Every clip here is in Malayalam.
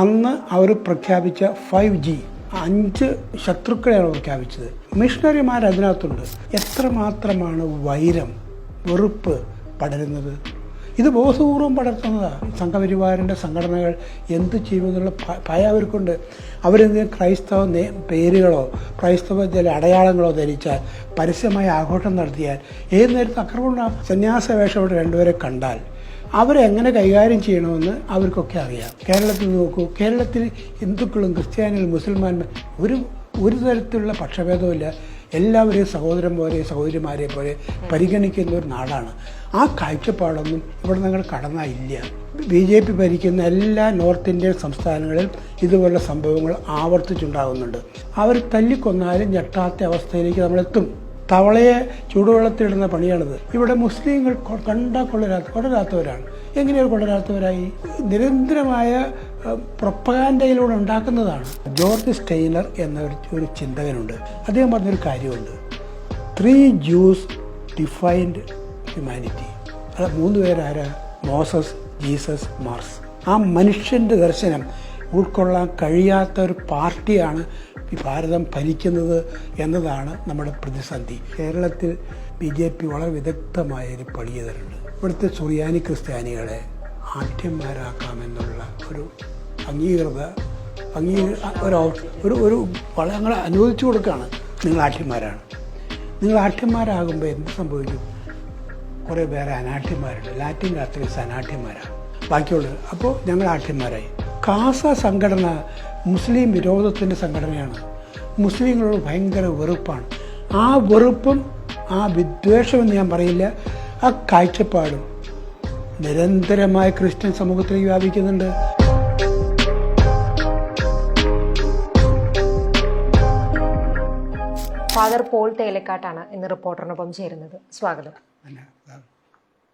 അന്ന് അവർ പ്രഖ്യാപിച്ച 5G 5 ശത്രുക്കളെയാണ് പ്രഖ്യാപിച്ചത്. മിഷണറിമാർ അതിനകത്തുണ്ട്. എത്രമാത്രമാണ് വൈരം, വെറുപ്പ് പടരുന്നത്? ഇത് ബോധപൂർവം പടർത്തുന്നതാണ്. സംഘപരിവാറിൻ്റെ സംഘടനകൾ എന്ത് ചെയ്യുമെന്നുള്ള ഭയം അവർക്കുണ്ട്. അവരെന്തെങ്കിലും ക്രൈസ്തവ പേരുകളോ ക്രൈസ്തവ ചില അടയാളങ്ങളോ ധരിച്ചാൽ, പരസ്യമായ ആഘോഷം നടത്തിയാൽ, ഏത് നേരത്തെ ആക്രമണം, സന്യാസ വേഷമുള്ള രണ്ടുപേരെ കണ്ടാൽ അവരെ എങ്ങനെ കൈകാര്യം ചെയ്യണമെന്ന് അവർക്കൊക്കെ അറിയാം. കേരളത്തിൽ നോക്കൂ, കേരളത്തിൽ ഹിന്ദുക്കളും ക്രിസ്ത്യാനികളും മുസൽമാന്മാരും ഒരു തരത്തിലുള്ള പക്ഷഭേദവുമില്ല. എല്ലാവരെയും സഹോദരൻ പോലെ സഹോദരിമാരെ പോലെ പരിഗണിക്കുന്ന ഒരു നാടാണ്. ആ കാഴ്ചപ്പാടൊന്നും ഇവിടെ നിങ്ങൾ കടന്നില്ല. BJP ഭരിക്കുന്ന എല്ലാ നോർത്ത് ഇന്ത്യൻ സംസ്ഥാനങ്ങളിൽ ഇതുപോലുള്ള സംഭവങ്ങൾ ആവർത്തിച്ചുണ്ടാകുന്നുണ്ട്. അവർ തല്ലിക്കൊന്നാലും ഞെട്ടാത്ത അവസ്ഥയിലേക്ക് നമ്മളെത്തും. തവളയെ ചൂടുവെള്ളത്തിലിടുന്ന പണിയാണിത്. ഇവിടെ മുസ്ലിങ്ങൾ കണ്ടാൽ കൊള്ളരാത്തവരാണ്. എങ്ങനെയാണ് കൊള്ളരാത്തവരായി? നിരന്തരമായ പ്രൊപ്പഗാൻഡയിലൂടെ ഉണ്ടാക്കുന്നതാണ്. ജോർജ് സ്റ്റെയ്നർ എന്ന ഒരു ചിന്തകനുണ്ട്. അദ്ദേഹം പറഞ്ഞൊരു കാര്യമുണ്ട്. 3 Jews ഡിഫൈൻഡ് ഹ്യൂമാനിറ്റി. അത് 3 പേരാരാ? Moses, Jesus, Mars. ആ മനുഷ്യൻ്റെ ദർശനം ഉൾക്കൊള്ളാൻ കഴിയാത്ത ഒരു പാർട്ടിയാണ് ഈ ഭാരതം ഭരിക്കുന്നത് എന്നതാണ് നമ്മുടെ പ്രതിസന്ധി. കേരളത്തിൽ BJP വളരെ വിദഗ്ധമായൊരു പണി ചെയ്തിട്ടുണ്ട്. ഇവിടുത്തെ സുറിയാനി ക്രിസ്ത്യാനികളെ ആഠ്യന്മാരാക്കാമെന്നുള്ള ഒരു ഒരു ഞങ്ങൾ അനുവദിച്ചു കൊടുക്കുകയാണ്. നിങ്ങൾ ആഠ്യന്മാരാണ്. നിങ്ങൾ ആഠ്യന്മാരാകുമ്പോൾ എന്ത് സംഭവിക്കും? കുറേ പേരെ അനാഠ്യന്മാരുണ്ട്. ലാറ്റിൻ കാത്തലിക്സ് അനാഠ്യന്മാരാണ്, ബാക്കിയുള്ളത്. അപ്പോൾ ഞങ്ങൾ ആഠ്യന്മാരായി. കാസ സംഘടന മുസ്ലിം വിരോധത്തിൻ്റെ സംഘടനയാണ്. മുസ്ലിങ്ങളോട് ഭയങ്കര വെറുപ്പാണ്. ആ വെറുപ്പും ആ വിദ്വേഷമെന്ന് ഞാൻ പറയില്ല, ആ കാഴ്ചപ്പാടും നിരന്തരമായി ക്രിസ്ത്യൻ സമൂഹത്തിലേക്ക് വ്യാപിക്കുന്നുണ്ട്. ഫാദർ പോൾ തേലക്കാട്ടാണ് ഇന്ന് റിപ്പോർട്ടറിനൊപ്പം ചേരുന്നത്. സ്വാഗതം.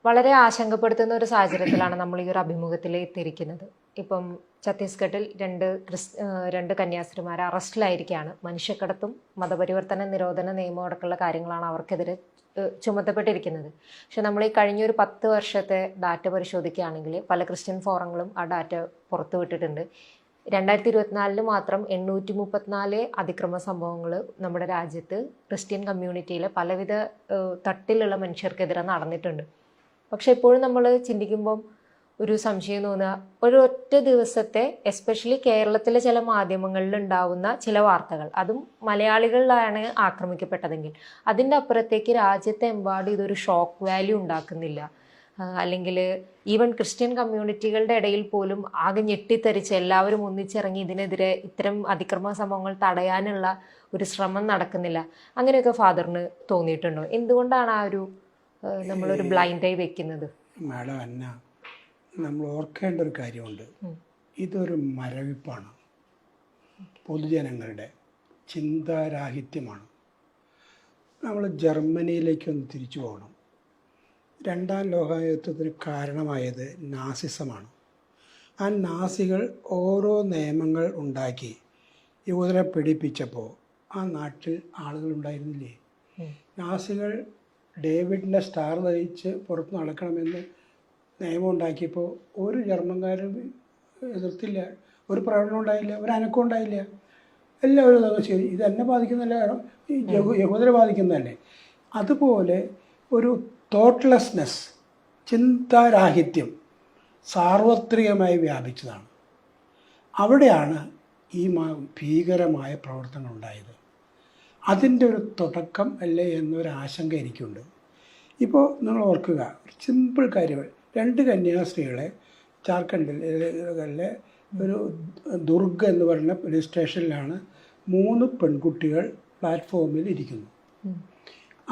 വളരെ ആശങ്കപ്പെടുത്തുന്ന ഒരു സാഹചര്യത്തിലാണ് നമ്മൾ ഈ ഒരു അഭിമുഖത്തിൽ എത്തിയിരിക്കുന്നത്. ഇപ്പം ഛത്തീസ്ഗഡിൽ രണ്ട് കന്യാസ്ത്രീമാർ അറസ്റ്റിലായിരിക്കുകയാണ്. മനുഷ്യക്കടത്തും മതപരിവർത്തന നിരോധന നിയമം അടക്കമുള്ള കാര്യങ്ങളാണ് അവർക്കെതിരെ ചുമത്തപ്പെട്ടിരിക്കുന്നത്. പക്ഷെ നമ്മൾ ഈ കഴിഞ്ഞൊരു 10 വർഷത്തെ ഡാറ്റ പരിശോധിക്കുകയാണെങ്കിൽ പല ക്രിസ്ത്യൻ ഫോറങ്ങളും ആ ഡാറ്റ പുറത്തുവിട്ടിട്ടുണ്ട്. 2024 മാത്രം 834 അതിക്രമ സംഭവങ്ങൾ നമ്മുടെ രാജ്യത്ത് ക്രിസ്ത്യൻ കമ്മ്യൂണിറ്റിയിലെ പലവിധ തട്ടിലുള്ള മനുഷ്യർക്കെതിരെ നടന്നിട്ടുണ്ട്. പക്ഷെ ഇപ്പോഴും നമ്മൾ ചിന്തിക്കുമ്പം ഒരു സംശയം തോന്നുക, ഒരൊറ്റ ദിവസത്തെ എസ്പെഷ്യലി കേരളത്തിലെ ചില മാധ്യമങ്ങളിൽ ഉണ്ടാവുന്ന ചില വാർത്തകൾ, അതും മലയാളികളിലാണ് ആക്രമിക്കപ്പെട്ടതെങ്കിൽ അതിൻ്റെ അപ്പുറത്തേക്ക് രാജ്യത്തെമ്പാടും ഇതൊരു ഷോക്ക് വാല്യൂ ഉണ്ടാക്കുന്നില്ല. അല്ലെങ്കിൽ ഈവൻ ക്രിസ്ത്യൻ കമ്മ്യൂണിറ്റികളുടെ ഇടയിൽ പോലും ആകെ ഞെട്ടിത്തരിച്ച് എല്ലാവരും ഒന്നിച്ചിറങ്ങി ഇതിനെതിരെ ഇത്തരം അതിക്രമ സംഭവങ്ങൾ തടയാനുള്ള ഒരു ശ്രമം നടക്കുന്നില്ല. അങ്ങനെയൊക്കെ ഫാദറിന് തോന്നിയിട്ടുണ്ടോ? എന്തുകൊണ്ടാണ് ആ ഒരു നമ്മളൊരു ബ്ലൈൻഡായി വെക്കുന്നത്? മാഡം അന്ന, നമ്മൾ ഓർക്കേണ്ട ഒരു കാര്യമുണ്ട്. ഇതൊരു മരവിപ്പാണ്, പൊതുജനങ്ങളുടെ ചിന്താരാഹിത്യമാണ്. നമ്മൾ ജർമ്മനിയിലേക്കൊന്ന് തിരിച്ചു പോകണം. 2ാം ലോകയുദ്ധത്തിന് കാരണമായത് നാസിസമാണ്. ആ നാസികൾ ഓരോ നിയമങ്ങൾ ഉണ്ടാക്കി യൂതരെ പീഡിപ്പിച്ചപ്പോൾ ആ നാട്ടിൽ ആളുകളുണ്ടായിരുന്നില്ലേ? നാസികൾ ഡേവിഡിൻ്റെ സ്റ്റാർ ധരിച്ച് പുറത്ത് നടക്കണമെന്ന് നിയമം ഉണ്ടാക്കിയപ്പോൾ ഒരു ജർമ്മൻകാരും എതിർത്തില്ല, ഒരു പ്രകടനം ഉണ്ടായില്ല, ഒരു അനക്കം ഉണ്ടായില്ല. എല്ലാവരും ശരി, ഇത് എന്നെ ബാധിക്കുന്നില്ല, ഈ യഹൂദരെ ബാധിക്കുന്നതല്ലേ. അതുപോലെ ഒരു തോട്ട്ലെസ്നെസ്, ചിന്താരാഹിത്യം സാർവത്രികമായി വ്യാപിച്ചതാണ്. അവിടെയാണ് ഈ ഭീകരമായ പ്രവർത്തനം ഉണ്ടായത്. അതിൻ്റെ ഒരു തുടക്കം അല്ലേ എന്നൊരു ആശങ്ക എനിക്കുണ്ട്. ഇപ്പോൾ നിങ്ങൾ ഓർക്കുക, ഒരു സിമ്പിൾ കാര്യങ്ങൾ. 2 കന്യാസ്ത്രീകളെ ജാർഖണ്ഡിലെ ഒരു ദുർഗ് എന്ന് പറയുന്ന പോലീസ് സ്റ്റേഷനിലാണ് 3 പെൺകുട്ടികൾ പ്ലാറ്റ്ഫോമിൽ ഇരിക്കുന്നു.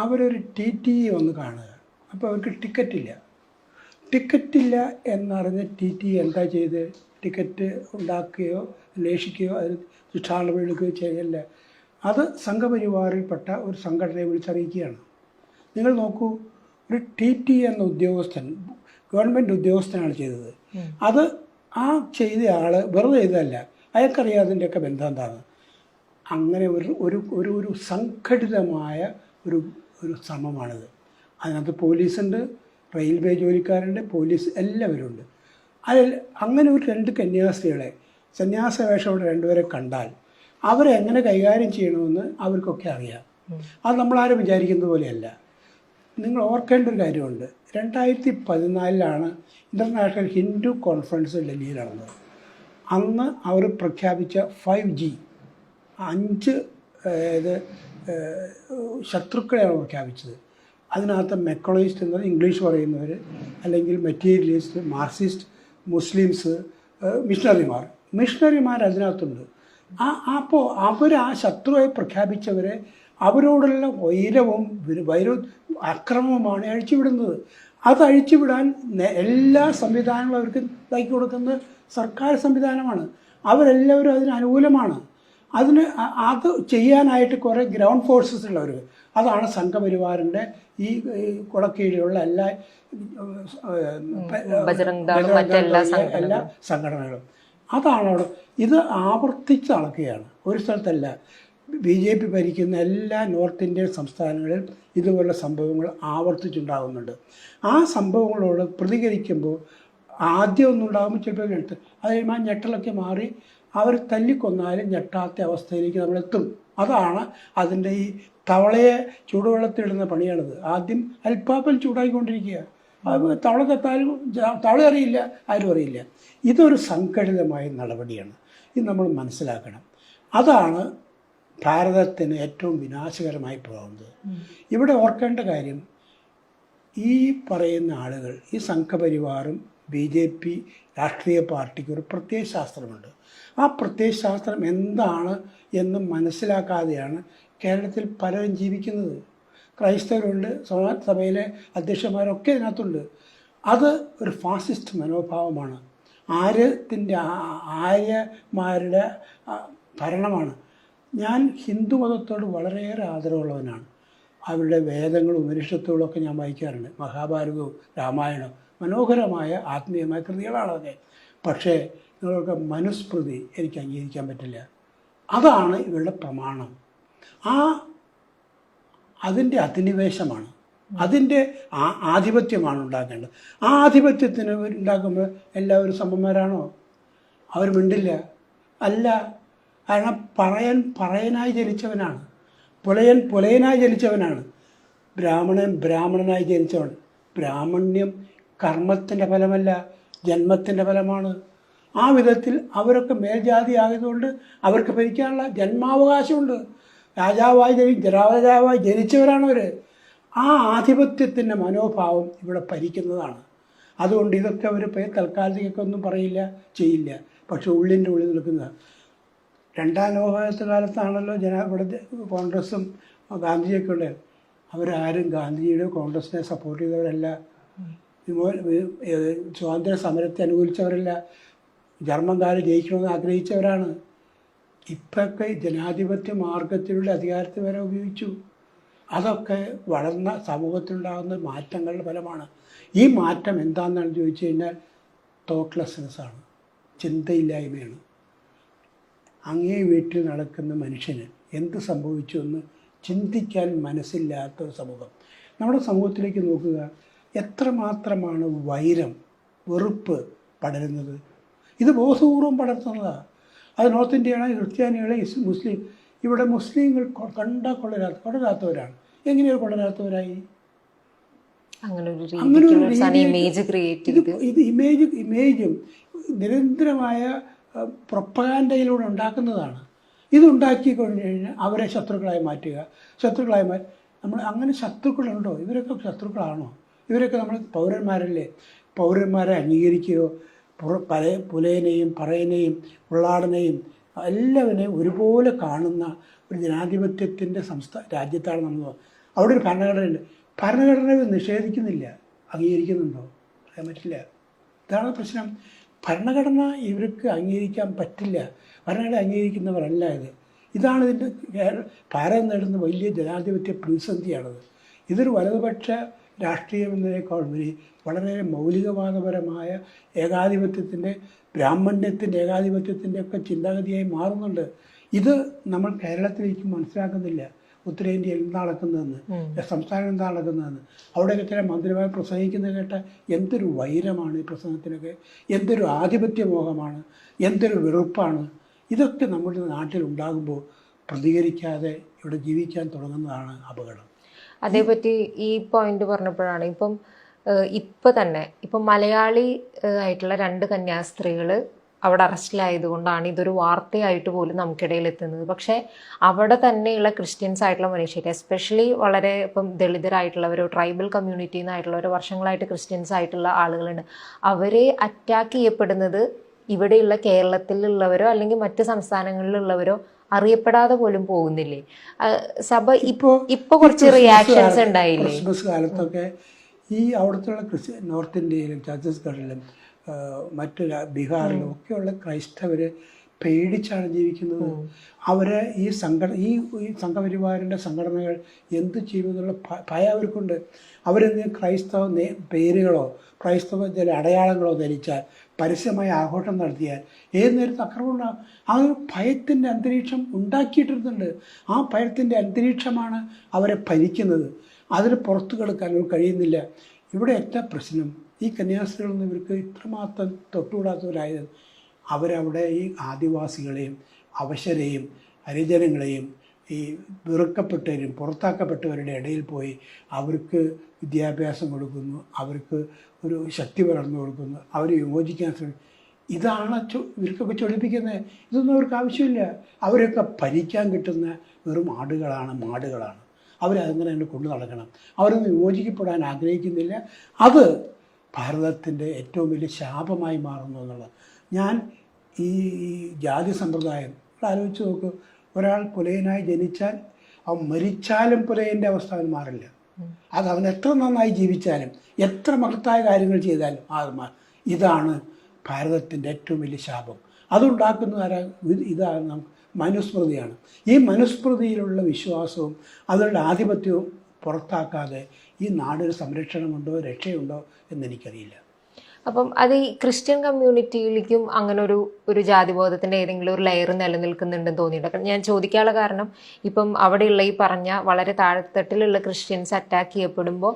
അവരൊരു TTE വന്ന് കാണുക. അപ്പോൾ അവർക്ക് ടിക്കറ്റില്ല എന്നറിഞ്ഞ് TTE എന്താ ചെയ്ത്? ടിക്കറ്റ് ഉണ്ടാക്കുകയോ അന്വേഷിക്കുകയോ അതിന് ശിക്ഷാളവ് എടുക്കുകയോ ചെയ്യല്ല. അത് സംഘപരിവാറിൽപ്പെട്ട ഒരു സംഘടനയെ വിളിച്ചറിയിക്കുകയാണ്. നിങ്ങൾ നോക്കൂ, ഒരു TTE എന്ന ഉദ്യോഗസ്ഥൻ, ഗവൺമെൻറ് ഉദ്യോഗസ്ഥനാണ് ചെയ്തത്. അത് ആ ചെയ്ത ആൾ വെറുതെ ചെയ്തതല്ല, അയാൾക്കറിയാം അതിൻ്റെയൊക്കെ ബന്ധം എന്താണ്. അങ്ങനെ ഒരു സംഘടിതമായ ഒരു ശ്രമമാണിത്. അതിനകത്ത് പോലീസുണ്ട്, റെയിൽവേ ജോലിക്കാരുണ്ട്, പോലീസ് എല്ലാവരും ഉണ്ട്. അതിൽ അങ്ങനെ ഒരു 2 കന്യാസ്ത്രീകളെ സന്യാസ വേഷമുള്ള രണ്ടുപേരെ കണ്ടാൽ അവരെ എങ്ങനെ കൈകാര്യം ചെയ്യണമെന്ന് അവർക്കൊക്കെ അറിയാം. അത് നമ്മളാരും വിചാരിക്കുന്നത് പോലെയല്ല. നിങ്ങൾ ഓർക്കേണ്ട ഒരു കാര്യമുണ്ട്. 2014 ഇൻ്റർനാഷണൽ ഹിന്ദു കോൺഫറൻസ് ഡൽഹിയിൽ നടന്നത്. അന്ന് അവർ പ്രഖ്യാപിച്ച 5G 5 ശത്രുക്കളെയാണ് പ്രഖ്യാപിച്ചത്. അതിനകത്ത് മെക്കോളജിസ്റ്റ് എന്നത് ഇംഗ്ലീഷ് പറയുന്നവർ, അല്ലെങ്കിൽ മെറ്റീരിയലിസ്റ്റ്, മാർക്സിസ്റ്റ്, മുസ്ലിംസ്, മിഷണറിമാർ അതിനകത്തുണ്ട്. അപ്പോൾ അവർ ആ ശത്രുവായി പ്രഖ്യാപിച്ചവരെ അവരോടുള്ള വൈരവും അക്രമവുമാണ് അഴിച്ചുവിടുന്നത്. അത് അഴിച്ചുവിടാൻ എല്ലാ സംവിധാനങ്ങളും അവർക്ക് ഇതാക്കി കൊടുക്കുന്നത് സർക്കാർ സംവിധാനമാണ്. അവരെല്ലാവരും അതിന് അനുകൂലമാണ്. അത് ചെയ്യാനായിട്ട് കുറേ ഗ്രൗണ്ട് ഫോഴ്സസ് ഉള്ളവർ, അതാണ് സംഘപരിവാറിൻ്റെ ഈ കുടക്കീഴിലുള്ള എല്ലാ എല്ലാ സംഘടനകളും. അതാണ് അവിടെ. ഇത് ആവർത്തിച്ച് നടക്കുകയാണ്. ഒരു സ്ഥലത്തല്ല. BJP ഭരിക്കുന്ന എല്ലാ നോർത്ത് ഇന്ത്യൻ സംസ്ഥാനങ്ങളിൽ ഇതുപോലുള്ള സംഭവങ്ങൾ ആവർത്തിച്ചുണ്ടാകുന്നുണ്ട്. ആ സംഭവങ്ങളോട് പ്രതികരിക്കുമ്പോൾ ആദ്യം ഒന്നും ഉണ്ടാകുമ്പോൾ ചിലപ്പോൾ ഞെട്ട്, അത് കഴിയുമ്പോൾ ഞെട്ടലൊക്കെ മാറി അവർ തല്ലിക്കൊന്നാലും ഞെട്ടാത്ത അവസ്ഥയിലേക്ക് നമ്മളെത്തും. അതാണ് അതിൻ്റെ ഈ തവളയെ ചൂടുവെള്ളത്തിലിടുന്ന പണിയാണിത്. ആദ്യം അല്പാൽപ്പം ചൂടാക്കിക്കൊണ്ടിരിക്കുക. തവളക്കെത്താലും തവള അറിയില്ല, ആരും അറിയില്ല. ഇതൊരു സംഘടിതമായ നടപടിയാണ്. ഇത് നമ്മൾ മനസ്സിലാക്കണം. അതാണ് ഭാരതത്തിന് ഏറ്റവും വിനാശകരമായി പോകുന്നത്. ഇവിടെ ഓർക്കേണ്ട കാര്യം, ഈ പറയുന്ന ആളുകൾ, ഈ സംഘപരിവാറും BJP രാഷ്ട്രീയ പാർട്ടിക്ക് ഒരു പ്രത്യയശാസ്ത്രമുണ്ട്. ആ പ്രത്യയശാസ്ത്രം എന്താണ് എന്ന് മനസ്സിലാക്കാതെയാണ് കേരളത്തിൽ പലരും ജീവിക്കുന്നത്. ക്രൈസ്തവരുണ്ട്, സഭയിലെ അധ്യക്ഷന്മാരൊക്കെ ഇതിനകത്തുണ്ട്. അത് ഒരു ഫാസിസ്റ്റ് മനോഭാവമാണ്. ആര്യമാരുടെ ഭരണമാണ്. ഞാൻ ഹിന്ദു മതത്തോട് വളരെയേറെ ആദരവുള്ളവനാണ്. അവരുടെ വേദങ്ങളും ഉപനിഷത്തുകളൊക്കെ ഞാൻ വായിക്കാറുണ്ട്. മഹാഭാരതവും രാമായണവും മനോഹരമായ ആത്മീയമായ കൃതികളാണതൊക്കെ. പക്ഷേ നിങ്ങൾക്ക് മനുസ്മൃതി എനിക്ക് അംഗീകരിക്കാൻ പറ്റില്ല. അതാണ് ഇവരുടെ പ്രമാണം. അതിൻ്റെ അധിനിവേശമാണ്, അതിൻ്റെ ആധിപത്യമാണ് ഉണ്ടാക്കേണ്ടത്. ആ ആധിപത്യത്തിന് ഉണ്ടാക്കുമ്പോൾ എല്ലാവരും സമന്മാരാണോ? അവർ മിണ്ടില്ല. അല്ല, കാരണം പറയനായി ജനിച്ചവനാണ്, പുലയനായി ജനിച്ചവനാണ്. ബ്രാഹ്മണനായി ജനിച്ചവൻ. ബ്രാഹ്മണ്യം കർമ്മത്തിൻ്റെ ഫലമല്ല, ജന്മത്തിൻ്റെ ഫലമാണ്. ആ വിധത്തിൽ അവരൊക്കെ മേൽജാതി ആയതുകൊണ്ട് അവർക്ക് ഭരിക്കാനുള്ള ജന്മാവകാശമുണ്ട്. രാജാവായി ജനിച്ചവരാണവർ. ആ ആധിപത്യത്തിൻ്റെ മനോഭാവം ഇവിടെ ഭരിക്കുന്നതാണ്. അതുകൊണ്ട് ഇതൊക്കെ അവർ തൽക്കാലത്തേക്കൊക്കെ ഒന്നും പറയില്ല, ചെയ്യില്ല. പക്ഷെ ഉള്ളിൻ്റെ ഉള്ളിൽ നിൽക്കുന്നത്. രണ്ടാം ലോകകാലത്താണല്ലോ ഇവിടെ കോൺഗ്രസും ഗാന്ധിജിയൊക്കെ ഉണ്ട്. അവരാരും ഗാന്ധിജിയുടെ കോൺഗ്രസിനെ സപ്പോർട്ട് ചെയ്തവരല്ല, സ്വാതന്ത്ര്യ സമരത്തെ അനുകൂലിച്ചവരല്ല, ജർമ്മൻകാർ ജയിക്കണമെന്ന് ആഗ്രഹിച്ചവരാണ്. ഇപ്പൊക്കെ ജനാധിപത്യ മാർഗത്തിലൂടെ അധികാരത്തെ വരെ ഉപയോഗിച്ചു. അതൊക്കെ വളർന്ന സമൂഹത്തിലുണ്ടാകുന്ന മാറ്റങ്ങളുടെ ഫലമാണ്. ഈ മാറ്റം എന്താണെന്നാണ് ചോദിച്ചു കഴിഞ്ഞാൽ തോട്ട്ലെസ്നെസ്സാണ്, ചിന്തയില്ലായ്മയാണ്. അങ്ങേ വീട്ടിൽ നടക്കുന്ന മനുഷ്യന് എന്ത് സംഭവിച്ചു എന്ന് ചിന്തിക്കാൻ മനസ്സില്ലാത്ത ഒരു സമൂഹം. നമ്മുടെ സമൂഹത്തിലേക്ക് നോക്കുക, എത്രമാത്രമാണ് വൈരം, വെറുപ്പ് പടരുന്നത്. ഇത് ബോധപൂർവം പടർത്തുന്നതാണ്. അത് നോർത്ത് ഇന്ത്യയാണ്, ക്രിസ്ത്യാനികളെ, മുസ്ലിം. ഇവിടെ മുസ്ലിങ്ങൾ കണ്ടാൽ കൊള്ളരാത്തവരാണ്. എങ്ങനെയാണ് കൊള്ളരാത്തവരായി? ഇത് ഇമേജും നിരന്തരമായ പ്രൊപ്പഗാൻഡയിലൂടെ ഉണ്ടാക്കുന്നതാണ്. ഇതുണ്ടാക്കിക്കൊണ്ട് കഴിഞ്ഞാൽ അവരെ ശത്രുക്കളായി മാറ്റുക. നമ്മൾ അങ്ങനെ ശത്രുക്കളുണ്ടോ? ഇവരൊക്കെ ശത്രുക്കളാണോ? ഇവരൊക്കെ നമ്മൾ പൗരന്മാരല്ലേ? പൗരന്മാരെ അംഗീകരിക്കുകയോ പുലയനെയും പറയനെയും ഉള്ളാടനെയും എല്ലാവരെയും ഒരുപോലെ കാണുന്ന ഒരു ജനാധിപത്യത്തിൻ്റെ രാജ്യത്താണ് നമ്മൾ. അവിടെ ഒരു ഭരണഘടനയുണ്ട്. ഭരണഘടന നിഷേധിക്കുന്നില്ല, അംഗീകരിക്കുന്നുണ്ടോ? പറയാൻ പറ്റില്ല. ഇതാണ് പ്രശ്നം. ഭരണഘടന ഇവർക്ക് അംഗീകരിക്കാൻ പറ്റില്ല. ഭരണഘടന അംഗീകരിക്കുന്നവരല്ല ഇത്. ഇതാണ് ഇതിൻ്റെ ഭാരതം നേടുന്ന വലിയ ജനാധിപത്യ പ്രതിസന്ധിയാണത്. ഇതൊരു വലതുപക്ഷ രാഷ്ട്രീയം എന്നതിനേക്കാൾ ഉപരി വളരെ മൗലികവാദപരമായ ഏകാധിപത്യത്തിൻ്റെ, ബ്രാഹ്മണ്യത്തിൻ്റെ, ഏകാധിപത്യത്തിൻ്റെ ഒക്കെ ചിന്താഗതിയായി മാറുന്നുണ്ട്. ഇത് നമ്മൾ കേരളത്തിലേക്ക് മനസ്സിലാക്കുന്നില്ല. ഉത്തരേന്ത്യയിൽ എന്താ നടക്കുന്നതെന്ന്, സംസ്ഥാനം എന്താ നടക്കുന്നതെന്ന്, അവിടെയൊക്കെ ചില മന്ത്രിമാർ പ്രസംഗിക്കുന്നത് കേട്ട എന്തൊരു വൈരമാണ് ഈ പ്രസംഗത്തിനൊക്കെ, എന്തൊരു ആധിപത്യമോഹമാണ്, എന്തൊരു വെറുപ്പാണ്. ഇതൊക്കെ നമ്മുടെ നാട്ടിൽ ഉണ്ടാകുമ്പോൾ പ്രതികരിക്കാതെ ഇവിടെ ജീവിക്കാൻ തുടങ്ങുന്നതാണ് അപകടം. അതേപറ്റി ഈ പോയിന്റ് പറഞ്ഞപ്പോഴാണ് ഇപ്പം മലയാളി ആയിട്ടുള്ള 2 കന്യാസ്ത്രീകൾ അവിടെ അറസ്റ്റിലായതുകൊണ്ടാണ് ഇതൊരു വാർത്തയായിട്ട് പോലും നമുക്കിടയിൽ എത്തുന്നത്. പക്ഷേ അവിടെ തന്നെയുള്ള ക്രിസ്ത്യൻസ് ആയിട്ടുള്ള മനുഷ്യർ, എസ്പെഷ്യലി വളരെ ഇപ്പം ദളിതരായിട്ടുള്ളവരോ ട്രൈബൽ കമ്മ്യൂണിറ്റിയിൽ നിന്നായിട്ടുള്ളവരോ വർഷങ്ങളായിട്ട് ക്രിസ്ത്യൻസ് ആയിട്ടുള്ള ആളുകളുണ്ട്. അവരെ അറ്റാക്ക് ചെയ്യപ്പെടുന്നത് ഇവിടെയുള്ള കേരളത്തിലുള്ളവരോ അല്ലെങ്കിൽ മറ്റ് സംസ്ഥാനങ്ങളിലുള്ളവരോ അറിയപ്പെടാതെ പോലും പോകുന്നില്ലേ? സഭ ഇപ്പൊ കുറച്ച് റിയാക്ഷൻസ് ഉണ്ടായില്ലേ? ക്രിസ്മസ് കാലത്തൊക്കെ ഈ അവിടുത്തെ നോർത്ത് ഇന്ത്യയിലും ഛത്തീസ്ഗഡിലും മറ്റു ബീഹാറിലും ഒക്കെയുള്ള ക്രൈസ്തവർ പേടിച്ചാണ് ജീവിക്കുന്നത്. അവരെ ഈ സംഘപരിവാറിൻ്റെ സംഘടനകൾ എന്ത് ചെയ്യുമെന്നുള്ള ഭയം അവർക്കുണ്ട്. അവരെന്തെങ്കിലും ക്രൈസ്തവ പേരുകളോ ക്രൈസ്തവ ചില അടയാളങ്ങളോ ധരിച്ചാൽ, പരസ്യമായ ആഘോഷം നടത്തിയാൽ ഏത് നേരത്ത് ആക്രമണം ഉണ്ടാകും. ആ ഒരു ഭയത്തിൻ്റെ അന്തരീക്ഷം ഉണ്ടാക്കിയിട്ടിരുന്നുണ്ട്. ആ ഭയത്തിൻ്റെ അന്തരീക്ഷമാണ് അവരെ ഭരിക്കുന്നത്. അതിന് പുറത്തു കിടക്കാൻ അവർ കഴിയുന്നില്ല. ഇവിടെ ഏറ്റവും പ്രശ്നം ഈ കന്യാസ്ത്രീകളൊന്നും ഇവർക്ക് ഇത്രമാത്രം തൊട്ടുകൂടാത്തവരായത് അവരവിടെ ഈ ആദിവാസികളെയും അവശരെയും ഹരിജനങ്ങളെയും ഈ വെറുക്കപ്പെട്ടവരും പുറത്താക്കപ്പെട്ടവരുടെ ഇടയിൽ പോയി അവർക്ക് വിദ്യാഭ്യാസം കൊടുക്കുന്നു, അവർക്ക് ഒരു ശക്തി പകർന്നു കൊടുക്കുന്നു, അവരെ വിമോചിക്കാൻ ശ്രമിക്കുന്നു. ഇതാണ് ഇവർക്കൊക്കെ ചൊടിപ്പിക്കുന്നത്. ഇതൊന്നും അവർക്ക് ആവശ്യമില്ല. അവരൊക്കെ ഭരിക്കാൻ കിട്ടുന്ന വെറും മാടുകളാണ്. അവരങ്ങനെ തന്നെ കൊണ്ടു നടക്കണം. അവരൊന്നും വിമോചിക്കപ്പെടാൻ ആഗ്രഹിക്കുന്നില്ല. അത് ഭാരതത്തിൻ്റെ ഏറ്റവും വലിയ ശാപമായി മാറുന്നു എന്നുള്ളത്. ഞാൻ ഈ ജാതി സമ്പ്രദായം ആലോചിച്ച് നോക്കൂ. ഒരാൾ പുലയനായി ജനിച്ചാൽ അവൻ മരിച്ചാലും പുലയൻ്റെ അവസ്ഥ അവൻ മാറില്ല. അത് അവൻ എത്ര നന്നായി ജീവിച്ചാലും എത്ര മഹത്തായ കാര്യങ്ങൾ ചെയ്താലും ഇതാണ് ഭാരതത്തിൻ്റെ ഏറ്റവും വലിയ ശാപം. അതുണ്ടാക്കുന്ന ഇതാണ് മനുസ്മൃതിയാണ്. ഈ മനുസ്മൃതിയിലുള്ള വിശ്വാസവും അതിലുള്ള ആധിപത്യവും പുറത്താക്കാതെ ഈ നാടിന് സംരക്ഷണമുണ്ടോ രക്ഷയുണ്ടോ എന്നെനിക്കറിയില്ല. അപ്പം അത് ഈ ക്രിസ്ത്യൻ കമ്മ്യൂണിറ്റിയിലേക്കും അങ്ങനെ ഒരു ജാതിബോധത്തിൻ്റെ ഏതെങ്കിലും ഒരു ലെയർ നിലനിൽക്കുന്നുണ്ടെന്ന് തോന്നിയിട്ടുണ്ട്. ഞാൻ ചോദിക്കാനുള്ള കാരണം ഇപ്പം അവിടെയുള്ള ഈ പറഞ്ഞ വളരെ താഴെത്തട്ടിലുള്ള ക്രിസ്ത്യൻസ് അറ്റാക്ക് ചെയ്യപ്പെടുമ്പോൾ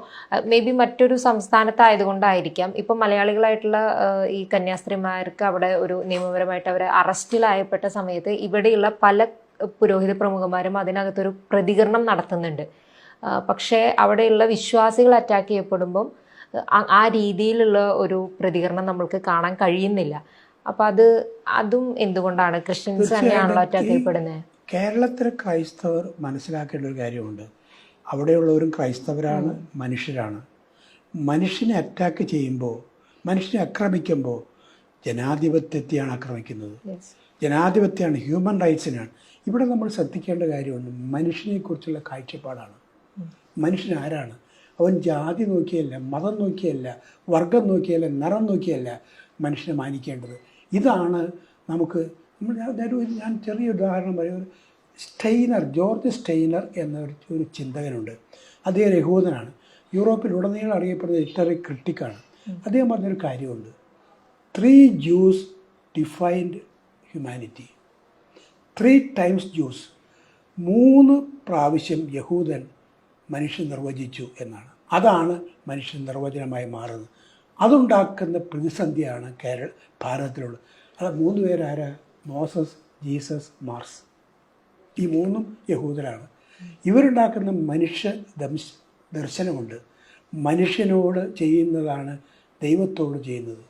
മേ ബി മറ്റൊരു സംസ്ഥാനത്തായതുകൊണ്ടായിരിക്കാം ഇപ്പം മലയാളികളായിട്ടുള്ള ഈ കന്യാസ്ത്രീമാർക്ക് അവിടെ ഒരു നിയമപരമായിട്ട് അവർ അറസ്റ്റിലായപ്പെട്ട സമയത്ത് ഇവിടെയുള്ള പല പുരോഹിത പ്രമുഖന്മാരും അതിനകത്തൊരു പ്രതികരണം നടത്തുന്നുണ്ട്. പക്ഷേ അവിടെയുള്ള വിശ്വാസികൾ അറ്റാക്ക് ചെയ്യപ്പെടുമ്പം ആ രീതിയിലുള്ള ഒരു പ്രതികരണം നമ്മൾക്ക് കാണാൻ കഴിയുന്നില്ല. അപ്പം അതും എന്തുകൊണ്ടാണ്? ക്രിസ്ത്യൻസ് തന്നെയാണല്ലോ അറ്റാക്ക് ചെയ്യപ്പെടുന്നത്. കേരളത്തിലെ ക്രൈസ്തവർ മനസ്സിലാക്കേണ്ട ഒരു കാര്യമുണ്ട്. അവിടെയുള്ളവരും ക്രൈസ്തവരാണ്, മനുഷ്യരാണ്. മനുഷ്യനെ അറ്റാക്ക് ചെയ്യുമ്പോൾ, മനുഷ്യനെ ആക്രമിക്കുമ്പോൾ ജനാധിപത്യത്തെയാണ് ആക്രമിക്കുന്നത്. ജനാധിപത്യമാണ്, ഹ്യൂമൻ റൈറ്റ്സിനാണ്. ഇവിടെ നമ്മൾ ശ്രദ്ധിക്കേണ്ട കാര്യമുണ്ട്. മനുഷ്യനെക്കുറിച്ചുള്ള കാഴ്ചപ്പാടാണ്. മനുഷ്യൻ ആരാണ്? അവൻ ജാതി നോക്കിയല്ല, മതം നോക്കിയല്ല, വർഗം നോക്കിയല്ല, നിറം നോക്കിയല്ല മനുഷ്യനെ മാനിക്കേണ്ടത്. ഇതാണ് നമുക്ക് ഞാൻ ചെറിയ ഉദാഹരണം പറയും. ജോർജ് സ്റ്റെയ്നർ എന്ന ഒരു ചിന്തകനുണ്ട്. അദ്ദേഹം യഹൂദനാണ്. യൂറോപ്പിലുടനീളം അറിയപ്പെടുന്ന ലിറ്റററി ക്രിട്ടിക്കാണ്. അദ്ദേഹം പറഞ്ഞൊരു കാര്യമുണ്ട്. 3 Jews defined humanity. 3 times Jews. 3 പ്രാവശ്യം യഹൂദൻ മനുഷ്യൻ നിർവചിച്ചു എന്നാണ്. അതാണ് മനുഷ്യൻ നിർവചനമായി മാറുന്നത്. അതുണ്ടാക്കുന്ന പ്രതിസന്ധിയാണ് ഭാരതത്തിലുള്ളത്. അത് 3 പേരാരാ? Moses, Jesus, Mars. ഈ 3 യഹൂദരാണ്. ഇവരുണ്ടാക്കുന്ന മനുഷ്യ ദർശനമുണ്ട്. മനുഷ്യനോട് ചെയ്യുന്നതാണ് ദൈവത്തോട് ചെയ്യുന്നത്.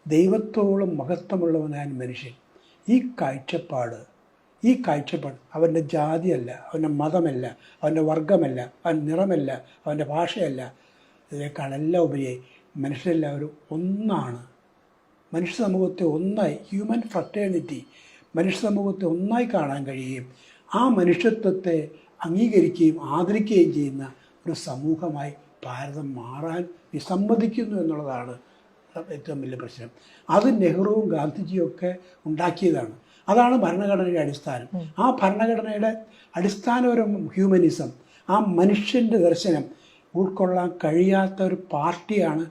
ദൈവത്തോളം മഹത്വമുള്ളവനായ മനുഷ്യൻ. ഈ കാഴ്ചപ്പാട് അവൻ്റെ ജാതിയല്ല, അവൻ്റെ മതമല്ല, അവൻ്റെ വർഗമല്ല, അവൻ്റെ നിറമല്ല, അവൻ്റെ ഭാഷയല്ല. ഇതിനേക്കാളെല്ലാം ഉപരിയായി മനുഷ്യരെല്ലാവരും ഒന്നാണ്. മനുഷ്യ സമൂഹത്തെ ഒന്നായി, ഹ്യൂമൻ ഫ്രട്ടേണിറ്റി, മനുഷ്യ സമൂഹത്തെ ഒന്നായി കാണാൻ കഴിയുകയും ആ മനുഷ്യത്വത്തെ അംഗീകരിക്കുകയും ആദരിക്കുകയും ചെയ്യുന്ന ഒരു സമൂഹമായി ഭാരതം മാറാൻ വിസമ്മതിക്കുന്നു എന്നുള്ളതാണ് ഏറ്റവും വലിയ പ്രശ്നം. അത് നെഹ്റുവും ഗാന്ധിജിയൊക്കെ ഉണ്ടാക്കിയതാണ്. അതാണ് ഭരണഘടനയുടെ അടിസ്ഥാനം. ആ ഭരണഘടനയുടെ അടിസ്ഥാനപരം ഹ്യൂമനിസം, ആ മനുഷ്യൻ്റെ ദർശനം ഉൾക്കൊള്ളാൻ കഴിയാത്ത ഒരു പാർട്ടിയാണ്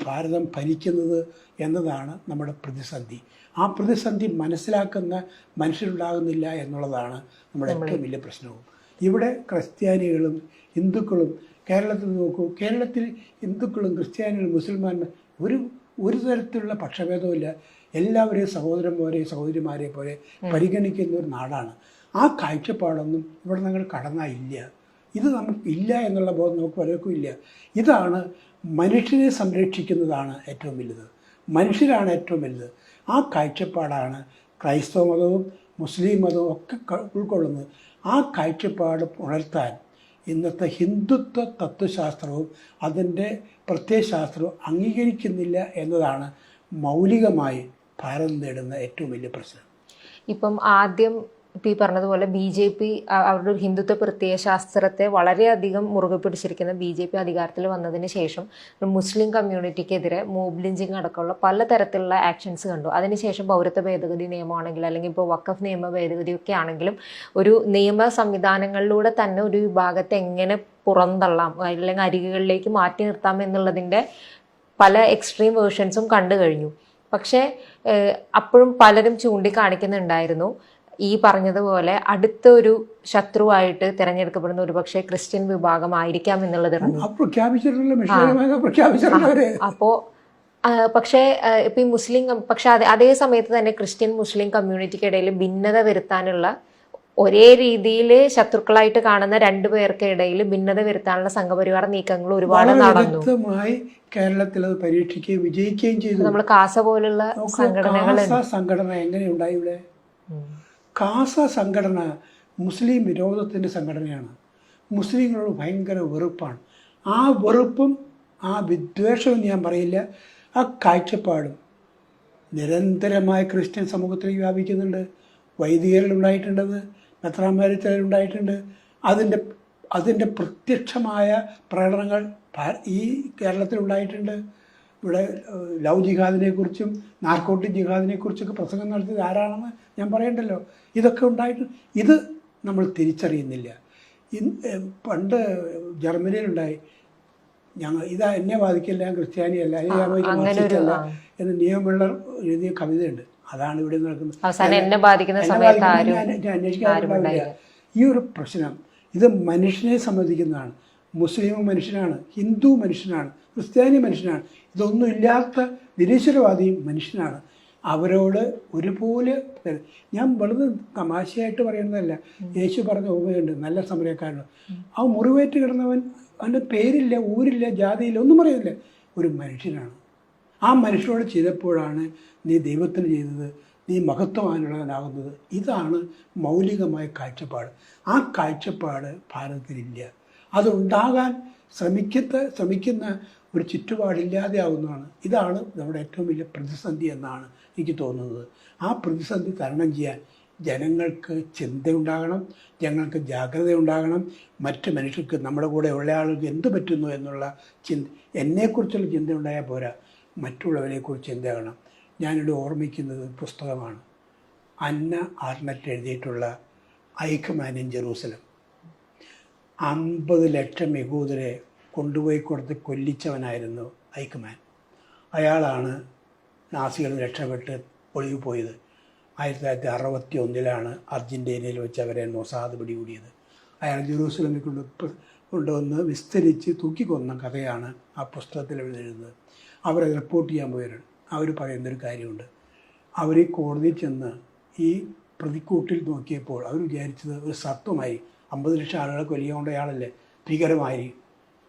ഭാരതം ഭരിക്കുന്നത് എന്നതാണ് നമ്മുടെ പ്രതിസന്ധി. ആ പ്രതിസന്ധി മനസ്സിലാക്കുന്ന മനുഷ്യരുണ്ടാകുന്നില്ല എന്നുള്ളതാണ് നമ്മുടെ ഏറ്റവും വലിയ പ്രശ്നവും. ഇവിടെ ക്രിസ്ത്യാനികളും ഹിന്ദുക്കളും കേരളത്തിൽ നോക്കൂ, കേരളത്തിൽ ഹിന്ദുക്കളും ക്രിസ്ത്യാനികളും മുസൽമാനും ഒരു തരത്തിലുള്ള പക്ഷഭേദവുമില്ല. എല്ലാവരെയും സഹോദരന്മാരെയും സഹോദരിമാരെ പോലെ പരിഗണിക്കുന്ന ഒരു നാടാണ്. ആ കാഴ്ചപ്പാടൊന്നും ഇവിടെ ഞങ്ങൾ കടന്നായില്ല. ഇത് നമുക്ക് ഇല്ല എന്നുള്ള ബോധം നമുക്ക് പലർക്കും ഇല്ല. ഇതാണ് മനുഷ്യനെ സംരക്ഷിക്കുന്നതാണ് ഏറ്റവും വലുത്. മനുഷ്യരാണ് ഏറ്റവും വലുത്. ആ കാഴ്ചപ്പാടാണ് ക്രൈസ്തവ മതവും മുസ്ലിം മതവും ഒക്കെ ഉൾക്കൊള്ളുന്നത്. ആ കാഴ്ചപ്പാട് ഉണർത്താൻ ഇന്നത്തെ ഹിന്ദുത്വ തത്വശാസ്ത്രവും അതിൻ്റെ പ്രത്യയശാസ്ത്രവും അംഗീകരിക്കുന്നില്ല എന്നതാണ് മൗലികമായി ഭാരതം നേടുന്ന ഏറ്റവും വലിയ പ്രശ്നം. ഇപ്പം ആദ്യം ഇപ്പം ഈ പറഞ്ഞതുപോലെ BJP അവരുടെ ഒരു ഹിന്ദുത്വ പ്രത്യയശാസ്ത്രത്തെ വളരെയധികം മുറുകെ പിടിച്ചിരിക്കുന്ന BJP അധികാരത്തിൽ വന്നതിന് ശേഷം മുസ്ലിം കമ്മ്യൂണിറ്റിക്കെതിരെ മോബ് ലിഞ്ചിങ് അടക്കമുള്ള പലതരത്തിലുള്ള ആക്ഷൻസ് കണ്ടു. അതിനുശേഷം പൗരത്വ ഭേദഗതി നിയമമാണെങ്കിൽ അല്ലെങ്കിൽ ഇപ്പോൾ വഖഫ് നിയമ ഭേദഗതിയൊക്കെ ആണെങ്കിലും ഒരു നിയമ സംവിധാനങ്ങളിലൂടെ തന്നെ ഒരു വിഭാഗത്തെ എങ്ങനെ പുറന്തള്ളാം അല്ലെങ്കിൽ അരികുകളിലേക്ക് മാറ്റി നിർത്താം എന്നുള്ളതിൻ്റെ പല എക്സ്ട്രീം വേർഷൻസും കണ്ടു കഴിഞ്ഞു. പക്ഷേ അപ്പോഴും പലരും ചൂണ്ടിക്കാണിക്കുന്നുണ്ടായിരുന്നു ഈ പറഞ്ഞതുപോലെ അടുത്തൊരു ശത്രുവായിട്ട് തിരഞ്ഞെടുക്കപ്പെടുന്ന ഒരുപക്ഷെ ക്രിസ്ത്യൻ വിഭാഗമായിരിക്കാം എന്നുള്ളത്. അപ്പോ പക്ഷേ ഇപ്പൊ ഈ മുസ്ലിം പക്ഷെ അതേ സമയത്ത് തന്നെ ക്രിസ്ത്യൻ മുസ്ലിം കമ്മ്യൂണിറ്റിക്കിടയിൽ ഭിന്നത വരുത്താനുള്ള ഒരേ രീതിയിൽ ശത്രുക്കളായിട്ട് കാണുന്ന രണ്ടു പേർക്കിടയിൽ ഭിന്നത വരുത്താനുള്ള സംഘപരിവാർ നീക്കങ്ങൾ ഒരുപാട് നടന്നു. കേരളത്തിൽ അത് പരീക്ഷിക്കുകയും വിജയിക്കുകയും ചെയ്തു. നമ്മൾ കാസ പോലുള്ള സംഘടന എങ്ങനെയുണ്ടായി ഇവിടെ? കാസ സംഘടന മുസ്ലിം വിരോധത്തിൻ്റെ സംഘടനയാണ്. മുസ്ലിങ്ങളോട് ഭയങ്കര വെറുപ്പാണ്. ആ വെറുപ്പും ആ വിദ്വേഷവും ഞാൻ പറയില്ല, ആ കാഴ്ചപ്പാടും നിരന്തരമായി ക്രിസ്ത്യൻ സമൂഹത്തിൽ വ്യാപിക്കുന്നുണ്ട്. വൈദികരിലുണ്ടായിട്ടുണ്ടത്, മെത്രാന്മാരിലുണ്ടായിട്ടുണ്ട്. അതിൻ്റെ പ്രത്യക്ഷമായ പ്രകടനങ്ങൾ ഈ കേരളത്തിലുണ്ടായിട്ടുണ്ട്. ഇവിടെ ലവ് ജിഹാദിനെക്കുറിച്ചും നാർക്കോട്ടിക് ജിഹാദിനെക്കുറിച്ചൊക്കെ പ്രസംഗം നടത്തിയത് ആരാണെന്ന് ഞാൻ പറയണ്ടല്ലോ. ഇതൊക്കെ ഉണ്ടായിട്ട് ഇത് നമ്മൾ തിരിച്ചറിയുന്നില്ല. പണ്ട് ജർമ്മനിയിലുണ്ടായി ഇതാ എന്നെ ബാധിക്കില്ല, ഞാൻ ക്രിസ്ത്യാനിയല്ല, ബാധിക്കില്ല എന്ന് നിയമമുള്ള എഴുതിയ കവിതയുണ്ട്. അതാണ് ഇവിടെ നടക്കുന്നത്. അന്വേഷിക്കാറുണ്ടാവില്ല. ഈ ഒരു പ്രശ്നം ഇത് മനുഷ്യനെ സംബന്ധിക്കുന്നതാണ്. മുസ്ലിം മനുഷ്യനാണ്, ഹിന്ദു മനുഷ്യനാണ്, ക്രിസ്ത്യാനി മനുഷ്യനാണ്. ഇതൊന്നും ഇല്ലാത്ത നിരീശ്വരവാദിയും മനുഷ്യനാണ്. അവരോട് ഒരുപോലെ ഞാൻ വളരെ തമാശയായിട്ട് പറയുന്നതല്ല. യേശു പറഞ്ഞ ഉപയുണ്ട്, നല്ല സമരക്കാരന്. ആ മുറിവേറ്റ് കിടന്നവൻ, അവൻ്റെ പേരില്ല, ഊരില്ല, ജാതിയില്ല, ഒന്നും പറയുന്നില്ല, ഒരു മനുഷ്യനാണ്. ആ മനുഷ്യനോട് ചെയ്തപ്പോഴാണ് നീ ദൈവത്തിന് ചെയ്തത്, നീ മഹത്വമാനുള്ളവനാകുന്നത്. ഇതാണ് മൗലികമായ കാഴ്ചപ്പാട്. ആ കാഴ്ചപ്പാട് ഭാരതത്തിലില്ല. അതുണ്ടാകാൻ ശ്രമിക്കുന്ന ഒരു ചുറ്റുപാടില്ലാതെ ആവുന്നതാണ്. ഇതാണ് നമ്മുടെ ഏറ്റവും വലിയ പ്രതിസന്ധി എന്നാണ് എനിക്ക് തോന്നുന്നത്. ആ പ്രതിസന്ധി തരണം ചെയ്യാൻ ജനങ്ങൾക്ക് ചിന്തയുണ്ടാകണം, ജനങ്ങൾക്ക് ജാഗ്രത ഉണ്ടാകണം. മറ്റ് മനുഷ്യർക്ക്, നമ്മുടെ കൂടെ ഉള്ള ആൾക്ക് എന്ത് പറ്റുന്നു എന്നുള്ള എന്നെക്കുറിച്ചുള്ള ചിന്ത ഉണ്ടായാൽ പോരാ, മറ്റുള്ളവരെക്കുറിച്ച് ചിന്തയാകണം. ഞാനിവിടെ ഓർമ്മിക്കുന്നത് പുസ്തകമാണ്. അന്ന ആർണറ്റ് എഴുതിയിട്ടുള്ള ഐക്യമാൻ ഇൻ ജെറൂസലം. 50 ലക്ഷം യഹൂദരെ കൊണ്ടുപോയി കൊടുത്ത് കൊല്ലിച്ചവനായിരുന്നു ഐക്യമാൻ. അയാളാണ് നാസികളിൽ രക്ഷപ്പെട്ട് ഒളിവ് പോയത്. 1961 അർജൻറ്റീനയിൽ വെച്ച് അവരെ മൊസാദ് പിടികൂടിയത്. അയാൾ ജെറൂസലമിൽ കൊണ്ടുവന്ന് വിസ്തരിച്ച് തൂക്കിക്കൊന്ന കഥയാണ് ആ പുസ്തകത്തിൽ എഴുതുന്നത്. അവരെ റിപ്പോർട്ട് ചെയ്യാൻ പോയവരാണ്. അവർ പറയുന്നൊരു കാര്യമുണ്ട്. അവർ കോടതിയിൽ ചെന്ന് ഈ പ്രതിക്കൂട്ടിൽ നോക്കിയപ്പോൾ അവർ വിചാരിച്ചത് ഒരു സത്വമായി. 50 ലക്ഷം ആളുകളെ കൊല്ലിക്കൊണ്ട അയാളല്ലേ, ഭീകരമായി.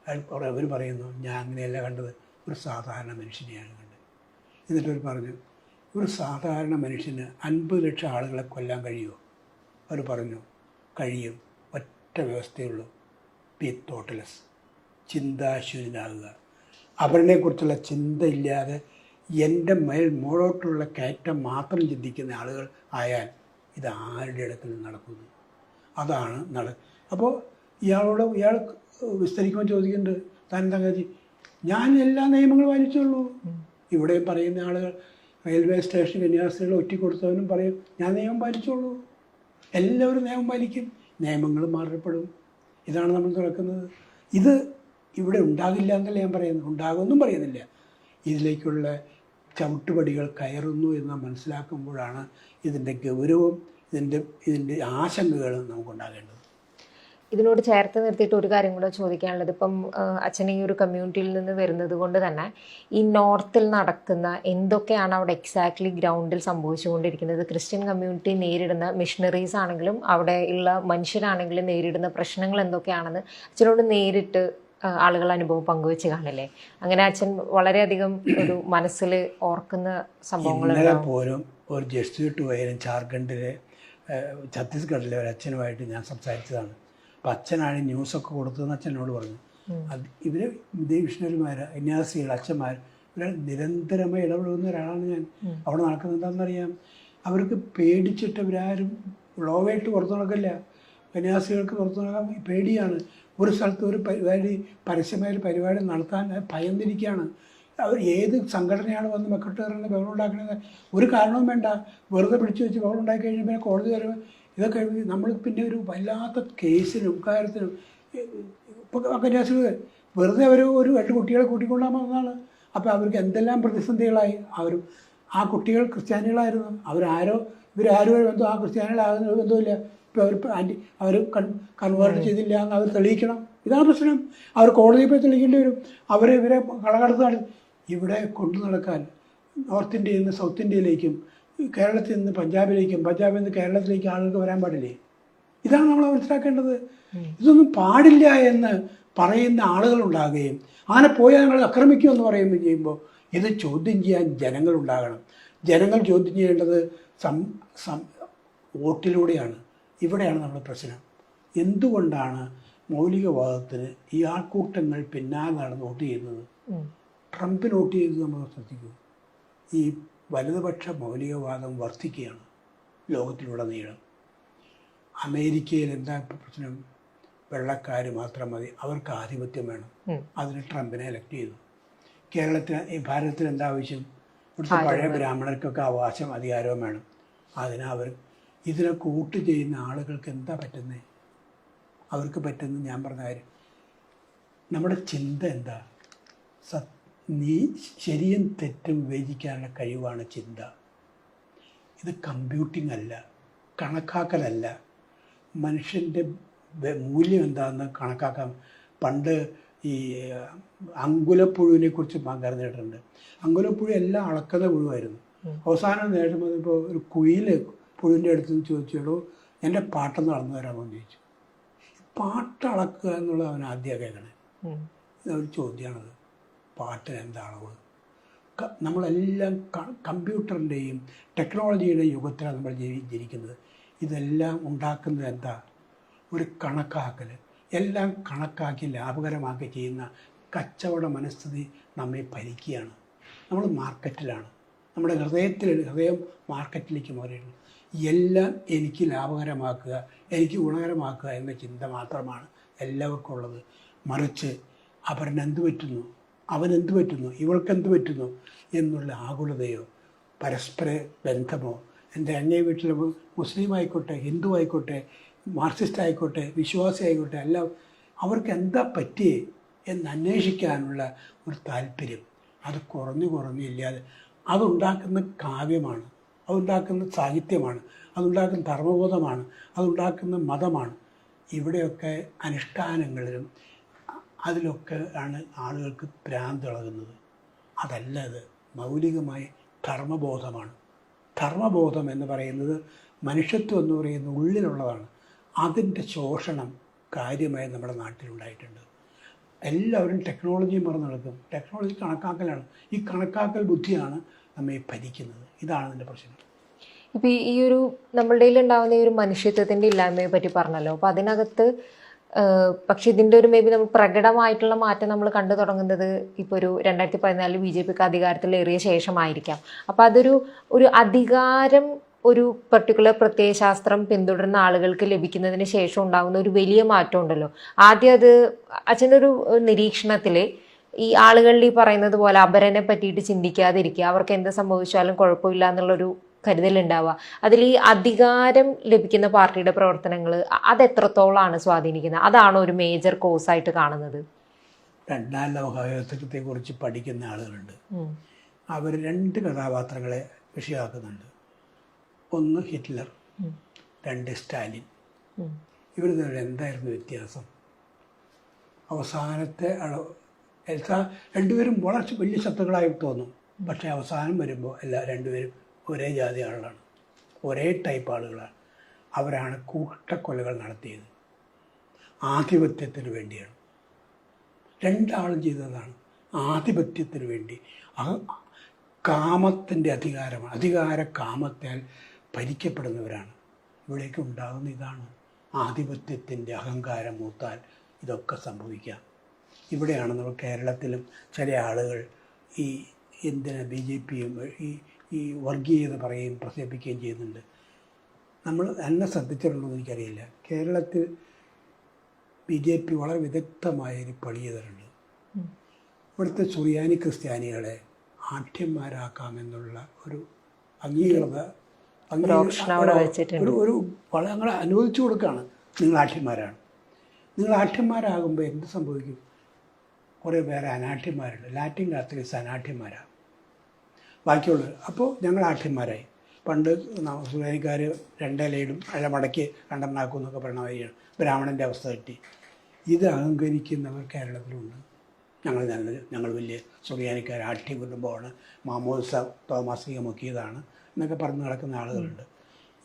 അവർ പറയുന്നു, ഞാൻ അങ്ങനെയല്ല കണ്ടത്, ഒരു സാധാരണ മനുഷ്യനെയാണ് കണ്ടത്. എന്നിട്ടവർ പറഞ്ഞു, ഒരു സാധാരണ മനുഷ്യന് 50 ലക്ഷം ആളുകളെ കൊല്ലാൻ കഴിയുമോ? അവർ പറഞ്ഞു, കഴിയും. ഒറ്റ വ്യവസ്ഥയുള്ളൂ, ബി തോട്ട്ലെസ്, ചിന്താശൂന്യനാകുക. അവരിനെക്കുറിച്ചുള്ള ചിന്തയില്ലാതെ എൻ്റെ മോളോട്ടുള്ള കയറ്റം മാത്രം ചിന്തിക്കുന്ന ആളുകൾ ആയാൽ ഇത് ആരുടെ ഇടത്തിൽ നടക്കുന്നു? അതാണ് അപ്പോൾ ഇയാൾ വിസ്തരിക്കുമ്പോൾ ചോദിക്കുന്നുണ്ട്, താൻ എന്താ കാര്യം? ഞാൻ എല്ലാ നിയമങ്ങളും പാലിച്ചുള്ളൂ. ഇവിടെയും പറയുന്ന ആളുകൾ റെയിൽവേ സ്റ്റേഷൻ കന്യാസ്ത്രീകൾ ഒറ്റിക്കൊടുത്തവനും പറയും, ഞാൻ നിയമം പാലിച്ചുള്ളൂ. എല്ലാവരും നിയമം പാലിക്കും, നിയമങ്ങൾ മാറപ്പെടും. ഇതാണ് നമ്മൾ നടക്കുന്നത്. ഇത് ഇവിടെ ഉണ്ടാകില്ല എന്നല്ല ഞാൻ പറയുന്നത്, ഉണ്ടാകുമെന്നും പറയുന്നില്ല. ഇതിലേക്കുള്ള ചവിട്ടുപടികൾ കയറുന്നു എന്ന് മനസ്സിലാക്കുമ്പോഴാണ് ഇതിൻ്റെ ഗൗരവം, ഇതിൻ്റെ ആശങ്കകൾ നമുക്കുണ്ടാകേണ്ടത്. ഇതിനോട് ചേർത്ത് നിർത്തിയിട്ട് ഒരു കാര്യം കൂടെ ചോദിക്കാനുള്ളത്, ഇപ്പം അച്ഛൻ ഈ ഒരു കമ്മ്യൂണിറ്റിയിൽ നിന്ന് വരുന്നത് കൊണ്ട് തന്നെ ഈ നോർത്തിൽ നടക്കുന്ന എന്തൊക്കെയാണ് അവിടെ എക്സാക്ട്ലി ഗ്രൗണ്ടിൽ സംഭവിച്ചുകൊണ്ടിരിക്കുന്നത്, ക്രിസ്ത്യൻ കമ്മ്യൂണിറ്റി നേരിടുന്ന മിഷണറീസ് ആണെങ്കിലും അവിടെ ഉള്ള മനുഷ്യരാണെങ്കിലും നേരിടുന്ന പ്രശ്നങ്ങൾ എന്തൊക്കെയാണെന്ന് അച്ഛനോട് നേരിട്ട് ആളുകൾ അനുഭവം പങ്കുവെച്ച് കാണില്ലേ? അങ്ങനെ അച്ഛൻ വളരെയധികം ഒരു മനസ്സിൽ ഓർക്കുന്ന സംഭവങ്ങൾ. പോലും ഒരു ജസ്റ്റിട്ട് പോയാലും ജാർഖണ്ഡിലെ ഛത്തീസ്ഗഡിലെ ഒരു അച്ഛനുമായിട്ട് ഞാൻ സംസാരിച്ചതാണ്. അപ്പം അച്ഛനാണ് ന്യൂസൊക്കെ കൊടുത്തതെന്ന് അച്ഛനോട് പറഞ്ഞു. അത് ഇവർ മിഷണറിമാർ, സന്യാസികൾ, അച്ഛന്മാർ ഇവരെ നിരന്തരമായി ഇടപെടുന്ന ഒരാളാണ് ഞാൻ. അവിടെ നടക്കുന്നത് എന്താണെന്നറിയാം, അവർക്ക് പേടിച്ചിട്ട് ഇവരാരും ലോവായിട്ട് പുറത്തു നടക്കില്ല. സന്യാസികൾക്ക് പുറത്തു നടക്കാൻ പേടിയാണ്. ഒരു സ്ഥലത്ത് ഒരു പരിപാടി, പരസ്യമായ ഒരു പരിപാടി നടത്താൻ ഭയന്നിരിക്കുകയാണ്. അവർ ഏത് സംഘടനയാണ് വന്ന് മെക്കെട്ടേറിന് ബഹളം ഉണ്ടാക്കുന്നത്, ഒരു കാരണവും വേണ്ട, വെറുതെ പിടിച്ചു വെച്ച് ബഹളം ഉണ്ടാക്കി കഴിഞ്ഞാൽ പിന്നെ കോടതി വരുമ്പോൾ ഇതൊക്കെ നമ്മൾ പിന്നെ ഒരു വല്ലാത്ത കേസിനും കാര്യത്തിനും ഇപ്പോൾ കന്യാസികൾ വെറുതെ അവർ ഒരു 2 കുട്ടികളെ കൂട്ടിക്കൊണ്ടാൽ വന്നതാണ്. അപ്പോൾ അവർക്ക് എന്തെല്ലാം പ്രതിസന്ധികളായി. അവരും ആ കുട്ടികൾ ക്രിസ്ത്യാനികളായിരുന്നു, ഇവരാരും ബന്ധം, ആ ക്രിസ്ത്യാനികളാകുന്ന ഒരു ബന്ധമില്ല. ഇപ്പോൾ അവർ കൺവേർട്ട് ചെയ്തില്ല എന്ന് അവർ തെളിയിക്കണം. ഇതാണ് പ്രശ്നം. അവർ കോടതിയിൽ പോയി തെളിയിക്കേണ്ടി വരും. ഇവരെ കളകടത്താണ് ഇവിടെ കൊണ്ടു നടക്കാൻ. നോർത്ത് ഇന്ത്യയിൽ നിന്ന് സൗത്ത് ഇന്ത്യയിലേക്കും, കേരളത്തിൽ നിന്ന് പഞ്ചാബിലേക്കും, പഞ്ചാബിൽ നിന്ന് കേരളത്തിലേക്ക് ആളുകൾക്ക് വരാൻ പാടില്ലേ? ഇതാണ് നമ്മൾ മനസ്സിലാക്കേണ്ടത്. ഇതൊന്നും പാടില്ല എന്ന് പറയുന്ന ആളുകളുണ്ടാകുകയും അങ്ങനെ പോയാൽ ഞങ്ങൾ ആക്രമിക്കുമെന്ന് പറയുമ്പോൾ ചെയ്യുമ്പോൾ ഇത് ചോദ്യം ചെയ്യാൻ ജനങ്ങളുണ്ടാകണം. ജനങ്ങൾ ചോദ്യം ചെയ്യേണ്ടത് വോട്ടിലൂടെയാണ്. ഇവിടെയാണ് നമ്മുടെ പ്രശ്നം. എന്തുകൊണ്ടാണ് മൗലികവാദത്തിന് ഈ ആൾക്കൂട്ടങ്ങൾ പിന്നാലെ നടന്ന് വോട്ട് ചെയ്യുന്നത്? ട്രംപിന് വോട്ട് ചെയ്തത് നമ്മൾ ശ്രദ്ധിക്കൂ. ഈ വലതുപക്ഷ മൗലികവാദം വർദ്ധിക്കുകയാണ് ലോകത്തിലുടനീളം. അമേരിക്കയിൽ എന്താ പ്രശ്നം? വെള്ളക്കാർ മാത്രം മതി, അവർക്ക് ആധിപത്യം വേണം. അതിന് ട്രംപിനെ എലക്ട് ചെയ്തു. ഭാരതത്തിൽ എന്താ ആവശ്യം? ഇവിടുത്തെ പഴയ ബ്രാഹ്മണർക്കൊക്കെ അവകാശം അധികാരവും വേണം. ഇതിനൊക്കെ വോട്ട് ചെയ്യുന്ന ആളുകൾക്ക് എന്താ പറ്റുന്നത്? അവർക്ക് പറ്റുന്നത് ഞാൻ പറഞ്ഞ കാര്യം, നമ്മുടെ ചിന്ത എന്താ? ശരിയും തെറ്റും വിവേചിക്കാനുള്ള കഴിവാണ് ചിന്ത. ഇത് കമ്പ്യൂട്ടിംഗ് അല്ല, കണക്കാക്കലല്ല. മനുഷ്യൻ്റെ മൂല്യം എന്താണെന്ന് കണക്കാക്കാൻ പണ്ട് ഈ അങ്കുലപ്പുഴുവിനെ കുറിച്ച് പറഞ്ഞിട്ടുണ്ട്. അങ്കുലപ്പുഴു എല്ലാം അളക്കുന്ന പുഴുവായിരുന്നു. അവസാനം നേരം വന്നപ്പോൾ ഒരു കുയിൽ പുഴുവിൻ്റെ അടുത്ത് നിന്ന് ചോദിച്ചോളൂ, എൻ്റെ പാട്ടൊന്ന് അളന്നു തരാമോ എന്ന് ചോദിച്ചു. പാട്ട് അളക്കുക എന്നുള്ളത് അവൻ ആദ്യം കേൾക്കണേ. ഇതൊരു ചോദ്യമാണത്. പാട്ടിന് എന്താ അളവ്? നമ്മളെല്ലാം കമ്പ്യൂട്ടറിൻ്റെയും ടെക്നോളജിയുടെയും യുഗത്തിലാണ് നമ്മൾ ജനിക്കുന്നത്. ഇതെല്ലാം ഉണ്ടാക്കുന്നത് എന്താ? ഒരു കണക്കാക്കൽ. എല്ലാം കണക്കാക്കി ലാഭകരമാക്കി ചെയ്യുന്ന കച്ചവട മനസ്ഥിതി നമ്മെ ഭരിക്കുകയാണ്. നമ്മൾ മാർക്കറ്റിലാണ്. നമ്മുടെ ഹൃദയം മാർക്കറ്റിലേക്ക് മാറിയിട്ടുണ്ട്. എല്ലാം എനിക്ക് ലാഭകരമാക്കുക, എനിക്ക് ഗുണകരമാക്കുക എന്ന ചിന്ത മാത്രമാണ് എല്ലാവർക്കും ഉള്ളത്. മറിച്ച് അവരെന്ത് പറ്റുന്നു, അവനെന്ത് പറ്റുന്നു, ഇവൾക്കെന്ത് പറ്റുന്നു എന്നുള്ള ആകുലതയോ പരസ്പര ബന്ധമോ, എൻ്റെ അങ്ങേ വീട്ടിൽ മുസ്ലിം ആയിക്കോട്ടെ, ഹിന്ദു ആയിക്കോട്ടെ, മാർക്സിസ്റ്റ് ആയിക്കോട്ടെ, വിശ്വാസി ആയിക്കോട്ടെ, എല്ലാം അവർക്ക് എന്താ പറ്റിയേ എന്ന് അന്വേഷിക്കാനുള്ള ഒരു താല്പര്യം അത് കുറഞ്ഞില്ലാതെ അതുണ്ടാക്കുന്ന കാവ്യമാണ്, അതുണ്ടാക്കുന്ന സാഹിത്യമാണ്, അതുണ്ടാക്കുന്ന ധർമ്മബോധമാണ്, അതുണ്ടാക്കുന്ന മതമാണ്. ഇവിടെയൊക്കെ അനുഷ്ഠാനങ്ങളിലും അതിലൊക്കെ ആണ് ആളുകൾക്ക് ഭ്രാന്തിളകുന്നത്. അതല്ല, അത് മൗലികമായ ധർമ്മബോധമാണ്. ധർമ്മബോധം എന്ന് പറയുന്നത് മനുഷ്യത്വം എന്ന് പറയുന്ന ഉള്ളിലുള്ളതാണ്. അതിൻ്റെ ശോഷണം കാര്യമായി നമ്മുടെ നാട്ടിലുണ്ടായിട്ടുണ്ട്. എല്ലാവരും ടെക്നോളജിയും മറന്നു നടക്കും. ടെക്നോളജി കണക്കാക്കലാണ്. ഈ കണക്കാക്കൽ ബുദ്ധിയാണ് നമ്മെ ഭരിക്കുന്നത്. ഇതാണ് അതിൻ്റെ പ്രശ്നം. ഇപ്പം ഈ ഒരു നമ്മളുടെ ഉണ്ടാകുന്ന ഈ ഒരു മനുഷ്യത്വത്തിൻ്റെ ഇല്ലായ്മയെ പറ്റി പറഞ്ഞല്ലോ. അപ്പോൾ അതിനകത്ത് പക്ഷെ ഇതിൻ്റെ ഒരു മേ ബി നമ്മൾ പ്രകടമായിട്ടുള്ള മാറ്റം നമ്മൾ കണ്ടു തുടങ്ങുന്നത് ഇപ്പോൾ ഒരു 2014 BJPക്ക് അധികാരത്തിലേറിയ ശേഷമായിരിക്കാം. അപ്പോൾ ഒരു അധികാരം ഒരു പർട്ടിക്കുലർ പ്രത്യയശാസ്ത്രം പിന്തുടരുന്ന ആളുകൾക്ക് ലഭിക്കുന്നതിന് ശേഷം ഉണ്ടാകുന്ന ഒരു വലിയ മാറ്റം ഉണ്ടല്ലോ. ആദ്യം അത് അച്ഛൻ്റെ ഒരു നിരീക്ഷണത്തിൽ ഈ ആളുകളിൽ ഈ പറയുന്നത് പോലെ അപരനെ പറ്റിയിട്ട് ചിന്തിക്കാതിരിക്കുക, അവർക്ക് എന്ത് സംഭവിച്ചാലും കുഴപ്പമില്ല എന്നുള്ളൊരു കരുതലുണ്ടാവുക. അതിൽ ഈ അധികാരം ലഭിക്കുന്ന പാർട്ടിയുടെ പ്രവർത്തനങ്ങൾ അതെത്രത്തോളമാണ് സ്വാധീനിക്കുന്നത്? അതാണോ ഒരു മേജർ കോസായിട്ട് കാണുന്നത്? രണ്ടാം ലോകയുദ്ധത്തെ കുറിച്ച് പഠിക്കുന്ന ആളുകളുണ്ട്. അവർ 2 കഥാപാത്രങ്ങളെ വിഷയമാക്കുന്നുണ്ട്. ഒന്ന് ഹിറ്റ്ലർ, 2 സ്റ്റാലിൻ. ഇവർ തമ്മിൽ എന്തായിരുന്നു വ്യത്യാസം? അവസാനത്തെ രണ്ടുപേരും വളരെ വലിയ ശത്രുക്കളായി തോന്നും. പക്ഷേ അവസാനം വരുമ്പോൾ രണ്ടുപേരും ഒരേ ജാതി ആളുകളാണ്, ഒരേ ടൈപ്പ് ആളുകളാണ്. അവരാണ് കൂട്ടക്കൊലകൾ നടത്തിയത്. ആധിപത്യത്തിന് വേണ്ടിയാണ്. രണ്ടാളും ചെയ്തതാണ് ആധിപത്യത്തിന് വേണ്ടി. കാമത്തിൻ്റെ അധികാരമാണ്. അധികാര കാമത്താൽ ഭരിക്കപ്പെടുന്നവരാണ്. ഇവിടേക്ക് ഉണ്ടാകുന്ന ഇതാണ്. ആധിപത്യത്തിൻ്റെ അഹങ്കാരം മൂത്താൽ ഇതൊക്കെ സംഭവിക്കാം. ഇവിടെയാണ് നമ്മൾ കേരളത്തിലും ചില ആളുകൾ ഈ എന്തിനാ BJPയും ഈ വർഗീയത പറയുകയും പ്രചരിപ്പിക്കുകയും ചെയ്യുന്നുണ്ട്. നമ്മൾ എന്നെ ശ്രദ്ധിച്ചിട്ടുണ്ടോ എന്ന് എനിക്കറിയില്ല. കേരളത്തിൽ BJP വളരെ വിദഗ്ധമായൊരു പണി ചെയ്തിട്ടുണ്ട്. ഇവിടുത്തെ സുറിയാനി ക്രിസ്ത്യാനികളെ ആഠ്യന്മാരാക്കാമെന്നുള്ള ഒരു അംഗീകൃത ഒരു ഞങ്ങൾ അനുവദിച്ചു കൊടുക്കുകയാണ്. നിങ്ങൾ ആഠ്യന്മാരാണ്. നിങ്ങൾ ആഠ്യന്മാരാകുമ്പോൾ എന്ത് സംഭവിക്കും? കുറേ പേരെ അനാഠ്യന്മാരുണ്ട്. ലാറ്റിൻ കാത്തലിക്സ് അനാഠ്യന്മാരാണ് ബാക്കിയുള്ളത്. അപ്പോൾ ഞങ്ങൾ ആഠ്യന്മാരായി. പണ്ട് സുറിയാനിക്കാർ രണ്ടിലയിടും അല്ല മടക്കി രണ്ടെണ്ണാക്കും എന്നൊക്കെ പറയണ വഴിയാണ് ബ്രാഹ്മണൻ്റെ അവസ്ഥ കിട്ടി. ഇത് അഹങ്കരിക്കുന്നവർ കേരളത്തിലുണ്ട്. ഞങ്ങൾ വലിയ സുറിയാനിക്കാർ ആഠ്യ കുടുംബമാണ്, മാമോദിസ തോമാസിക മുക്കിയതാണ് എന്നൊക്കെ പറഞ്ഞ് നടക്കുന്ന ആളുകളുണ്ട്.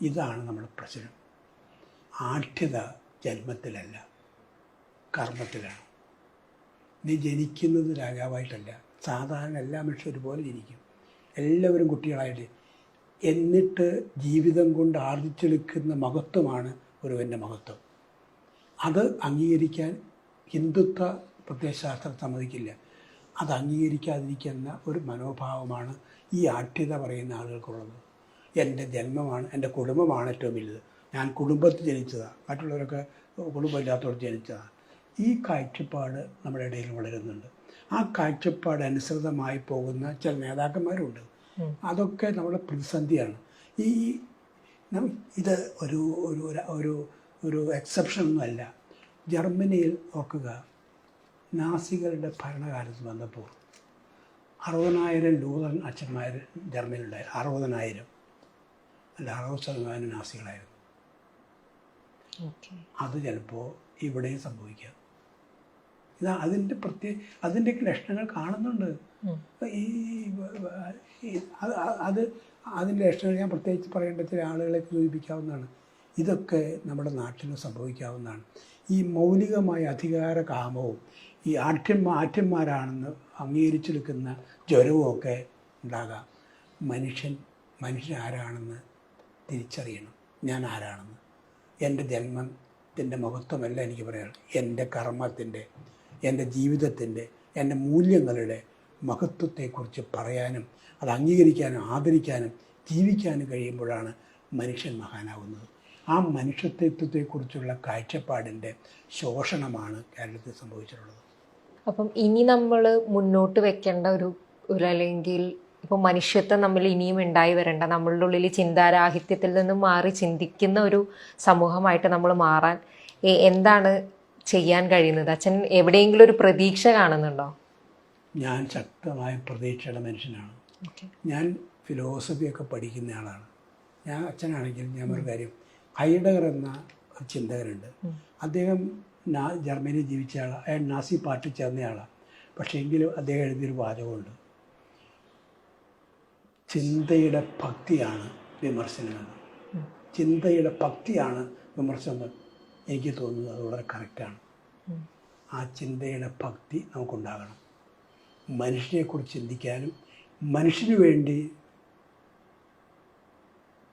ഇതാണ് നമ്മുടെ പ്രശ്നം. ആഠ്യത ജന്മത്തിലല്ല, കർമ്മത്തിലാണ്. നീ ജനിക്കുന്നത് രാജാവായിട്ടല്ല. സാധാരണ എല്ലാ മനുഷ്യരും ഒരുപോലെ ജനിക്കും, എല്ലാവരും കുട്ടികളായിട്ട്. എന്നിട്ട് ജീവിതം കൊണ്ട് ആർജിച്ചെടുക്കുന്ന മഹത്വമാണ് ഒരുവൻ്റെ മഹത്വം. അത് അംഗീകരിക്കാൻ ഹിന്ദുത്വ പ്രത്യയശാസ്ത്രം സമ്മതിക്കില്ല. അത് അംഗീകരിക്കാതിരിക്കുന്ന ഒരു മനോഭാവമാണ് ഈ ആഠ്യത പറയുന്ന ആളുകൾക്കുള്ളത്. എൻ്റെ ജന്മമാണ്, എൻ്റെ കുടുംബമാണ് ഏറ്റവും വലുത്. ഞാൻ കുടുംബത്തിൽ ജനിച്ചതാണ്, മറ്റുള്ളവരൊക്കെ കുടുംബമില്ലാത്തവർ ജനിച്ചതാണ്. ഈ കാഴ്ചപ്പാട് നമ്മുടെ ഇടയിൽ വളരുന്നുണ്ട്. ആ കാഴ്ചപ്പാട് അനുസൃതമായി പോകുന്ന ചില നേതാക്കന്മാരുണ്ട്. അതൊക്കെ നമ്മുടെ പ്രതിസന്ധിയാണ്. ഇത് ഒരു ഒരു ഒരു ഒരു എക്സെപ്ഷനൊന്നുമല്ല. ജർമ്മനിയിൽ നോക്കുക, നാസികളുടെ ഭരണകാലത്ത് വന്നപ്പോൾ 60,000 ലൂതറൻ അച്ഛന്മാർ ജർമ്മനിയിലുണ്ടായി. 60,000 അല്ല, 60% നാസികളായിരുന്നു. അത് ചിലപ്പോൾ ഇവിടെയും സംഭവിക്കാം. ഇതാ അതിൻ്റെയൊക്കെ ലക്ഷണങ്ങൾ കാണുന്നുണ്ട്. അതിൻ്റെ ലക്ഷണങ്ങൾ ഞാൻ പ്രത്യേകിച്ച് പറയേണ്ട ചില ആളുകളെ സൂചിപ്പിക്കാവുന്നതാണ്. ഇതൊക്കെ നമ്മുടെ നാട്ടിൽ സംഭവിക്കാവുന്നതാണ്. ഈ മൗലികമായ അധികാര കാമവും ഈ ആഠ്യന്മാരാണെന്ന് അംഗീകരിച്ചെടുക്കുന്ന ജ്വരവും ഒക്കെ ഉണ്ടാകാം. മനുഷ്യൻ ആരാണെന്ന് തിരിച്ചറിയണം. ഞാൻ ആരാണെന്ന്. എൻ്റെ ജന്മത്തിൻ്റെ മഹത്വമല്ല എനിക്ക് പറയാനുള്ളത്. എൻ്റെ കർമ്മത്തിൻ്റെ, എൻ്റെ ജീവിതത്തിൻ്റെ, എൻ്റെ മൂല്യങ്ങളുടെ മഹത്വത്തെക്കുറിച്ച് പറയാനും അത് അംഗീകരിക്കാനും ആദരിക്കാനും ജീവിക്കാനും കഴിയുമ്പോഴാണ് മനുഷ്യൻ മഹാനാവുന്നത്. ആ മനുഷ്യത്വത്തെക്കുറിച്ചുള്ള കാഴ്ചപ്പാടിൻ്റെ ശോഷണമാണ് കേരളത്തിൽ സംഭവിച്ചിട്ടുള്ളത്. അപ്പം ഇനി നമ്മൾ മുന്നോട്ട് വെക്കേണ്ട ഒരു അല്ലെങ്കിൽ ഇപ്പം മനുഷ്യത്വം നമ്മൾ ഇനിയും ഉണ്ടായി വരേണ്ട, നമ്മളുടെ ഉള്ളിൽ ചിന്താരാഹിത്യത്തിൽ നിന്നും മാറി ചിന്തിക്കുന്ന ഒരു സമൂഹമായിട്ട് നമ്മൾ മാറാൻ എന്താണ് ചെയ്യാൻ കഴിയുന്നത്? അച്ഛൻ എവിടെയെങ്കിലും ഒരു പ്രതീക്ഷ കാണുന്നുണ്ടോ? ഞാൻ ശക്തമായ പ്രതീക്ഷയുടെ മനുഷ്യനാണ്. ഞാൻ ഫിലോസഫിയൊക്കെ പഠിക്കുന്ന ആളാണ്. അച്ഛനാണെങ്കിൽ ഞാൻ ഒരു കാര്യം, ഹൈഡഗർ എന്ന ഒരു ചിന്തകനുണ്ട്. അദ്ദേഹം ജർമ്മനിയിൽ ജീവിച്ച ആളാണ്. അയാൾ നാസി പാർട്ടി ചേർന്നയാളാണ്. പക്ഷേ എങ്കിലും അദ്ദേഹം എഴുതിയൊരു വാചകമുണ്ട്, ചിന്തയുടെ ഭക്തിയാണ് വിമർശനമെന്ന്. ചിന്തയുടെ ഭക്തിയാണ് വിമർശനം. എനിക്ക് തോന്നുന്നത് അത് വളരെ കറക്റ്റാണ്. ആ ചിന്തയുടെ ഭക്തി നമുക്കുണ്ടാകണം. മനുഷ്യനെക്കുറിച്ച് ചിന്തിക്കാനും മനുഷ്യന് വേണ്ടി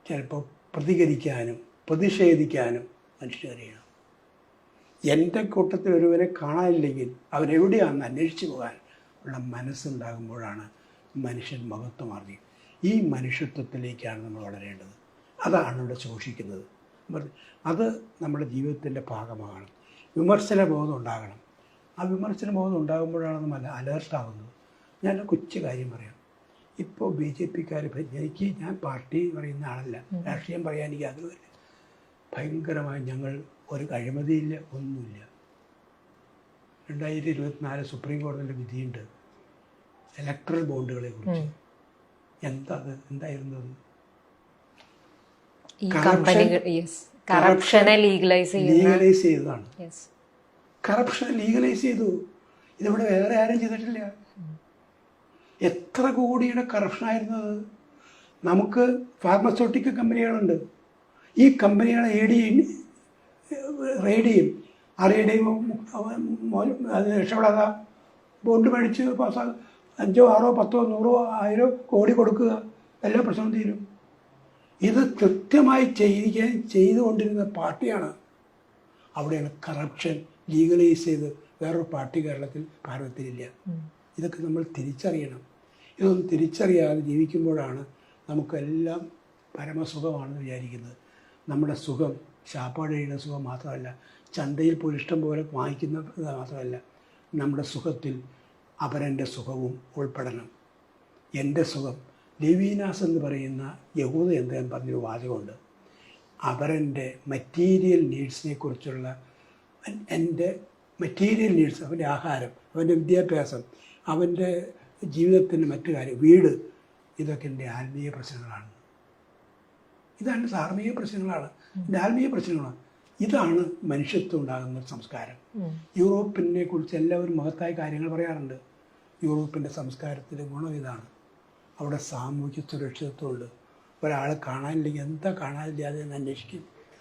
ചിലപ്പോൾ പ്രതികരിക്കാനും പ്രതിഷേധിക്കാനും മനുഷ്യന് അറിയണം. എൻ്റെ കൂട്ടത്തിൽ ഒരുവനെ കാണാനില്ലെങ്കിൽ അവരെവിടെയാണെന്ന് അന്വേഷിച്ച് പോകാൻ ഉള്ള മനസ്സുണ്ടാകുമ്പോഴാണ് മനുഷ്യൻ മഹത്വം അറിയും. ഈ മനുഷ്യത്വത്തിലേക്കാണ് നമ്മൾ വളരേണ്ടത്. അതാണ് ഇവിടെ ശോഷിക്കുന്നത്. അത് നമ്മുടെ ജീവിതത്തിൻ്റെ ഭാഗമാകണം. വിമർശന ബോധം ഉണ്ടാകണം. ആ വിമർശന ബോധം ഉണ്ടാകുമ്പോഴാണ് നമ്മൾ അലേർട്ടാകുന്നത്. ഞാൻ കൊച്ചു കാര്യം പറയാം. ഇപ്പോൾ BJPക്കാർ ഞാൻ പാർട്ടി പറയുന്ന ആളല്ല, രാഷ്ട്രീയം പറയാൻ എനിക്ക് ആഗ്രഹമില്ല. ഭയങ്കരമായി ഞങ്ങൾ ഒരു അഴിമതിയില്ല, ഒന്നുമില്ല. 2024 സുപ്രീം കോടതിയുടെ വിധിയുണ്ട് ഇലക്ട്രൽ ബോണ്ടുകളെ കുറിച്ച്. എന്തായിരുന്നു അത്? കറപ്ഷനെ ലീഗലൈസ് ചെയ്തതാണ്. കറപ്ഷൻ ലീഗലൈസ് ചെയ്തു. ഇതിവിടെ വേറെ ആരും ചെയ്തിട്ടില്ല. എത്ര കോടിയുടെ കറപ്ഷനായിരുന്നത്. നമുക്ക് ഫാർമസ്യൂട്ടിക്കൽ കമ്പനികളുണ്ട്. ഈ കമ്പനികളെ റെയ്ഡ് ചെയ്യും. ആ റെയ്ഡ് ചെയ്യുമ്പോൾ അത് രക്ഷപ്പെടാതെ ബോണ്ട് മേടിച്ച് 5, 6, 10, 100, 1000 കോടി കൊടുക്കുക, എല്ലാ പ്രശ്നവും തീരും. ഇത് കൃത്യമായി ചെയ്തുകൊണ്ടിരുന്ന പാർട്ടിയാണ്. അവിടെയാണ് കറപ്ഷൻ ലീഗലൈസ് ചെയ്ത് വേറൊരു പാർട്ടി ഭാരതത്തിലില്ല. ഇതൊക്കെ നമ്മൾ തിരിച്ചറിയണം. ഇതൊന്നും തിരിച്ചറിയാതെ ജീവിക്കുമ്പോഴാണ് നമുക്കെല്ലാം പരമസുഖമാണെന്ന് വിചാരിക്കുന്നത്. നമ്മുടെ സുഖം ശാപ്പാട് കഴിയുന്ന സുഖം മാത്രമല്ല, ചന്തയിൽ പോയി ഇഷ്ടം പോലെ വാങ്ങിക്കുന്നത് മാത്രമല്ല, നമ്മുടെ സുഖത്തിൽ അപരൻ്റെ സുഖവും ഉൾപ്പെടണം. എൻ്റെ സുഖം, ലെവീനാസ് എന്ന് പറയുന്ന യഹൂദ എന്ന് പറഞ്ഞൊരു വാചകമുണ്ട്. അപരൻ്റെ മെറ്റീരിയൽ നീഡ്സിനെ കുറിച്ചുള്ള എൻ്റെ മെറ്റീരിയൽ നീഡ്സ്, അവൻ്റെ ആഹാരം, അവൻ്റെ വിദ്യാഭ്യാസം, അവൻ്റെ ജീവിതത്തിൻ്റെ മറ്റു കാര്യം, വീട്, ഇതൊക്കെ എൻ്റെ ആത്മീയ പ്രശ്നങ്ങളാണ്. ഇതാണ് ധാർമ്മിക പ്രശ്നങ്ങളാണ്, എൻ്റെ ആത്മീയ പ്രശ്നങ്ങളാണ്. ഇതാണ് മനുഷ്യത്വം ഉണ്ടാകുന്ന സംസ്കാരം. യൂറോപ്പിനെ കുറിച്ച് എല്ലാവരും മഹത്തായ കാര്യങ്ങൾ പറയാറുണ്ട്. യൂറോപ്പിൻ്റെ സംസ്കാരത്തിൻ്റെ ഗുണം ഇതാണ്. അവിടെ സാമൂഹ്യ സുരക്ഷിതത്വമുണ്ട്. ഒരാളെ കാണാനില്ലെങ്കിൽ എന്താ കാണാനില്ലാതെ എന്ന്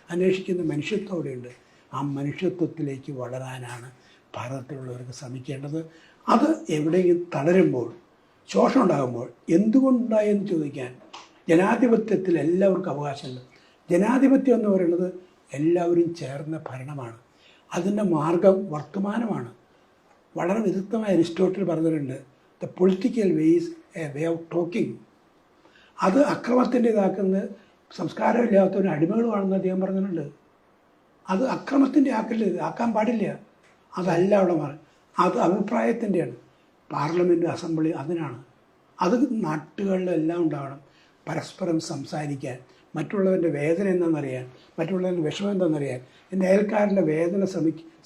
അന്വേഷിക്കുന്ന മനുഷ്യത്വം അവിടെയുണ്ട്. ആ മനുഷ്യത്വത്തിലേക്ക് വളരാനാണ് ഭാരതത്തിലുള്ളവർക്ക് ശ്രമിക്കേണ്ടത്. അത് എവിടെയെങ്കിലും തളരുമ്പോൾ, ശോഷണം ഉണ്ടാകുമ്പോൾ എന്തുകൊണ്ടുണ്ടായെന്ന് ചോദിക്കാൻ ജനാധിപത്യത്തിൽ എല്ലാവർക്കും അവകാശമുണ്ട്. ജനാധിപത്യം എന്ന് പറയുന്നത് എല്ലാവരും ചേർന്ന ഭരണമാണ്. അതിൻ്റെ മാർഗം വർത്തമാനമാണ്. വളരെ വിദഗ്ധമായ അരിസ്റ്റോട്ടിൽ പറഞ്ഞിട്ടുണ്ട്, the political way is a way of talking. അത് അക്രമത്തിൻ്റെ ഇതാക്കുന്നത് സംസ്കാരമില്ലാത്തവന് അടിമകളുമാണെന്ന് അദ്ദേഹം പറഞ്ഞിട്ടുണ്ട്. അത് അക്രമത്തിൻ്റെ ആക്കാൻ പാടില്ല. അതല്ല അവിടെ അത് അഭിപ്രായത്തിൻ്റെയാണ്. പാർലമെൻറ്റ്, അസംബ്ലി അതിനാണ്. അത് നാട്ടുകളിലെല്ലാം ഉണ്ടാവണം. പരസ്പരം സംസാരിക്കാൻ, മറ്റുള്ളവൻ്റെ വേദന എന്താണെന്നറിയാൻ, മറ്റുള്ളവൻ്റെ വിഷമം എന്താണെന്നറിയാൻ, എൻ്റെ അയൽക്കാരൻ്റെ വേദന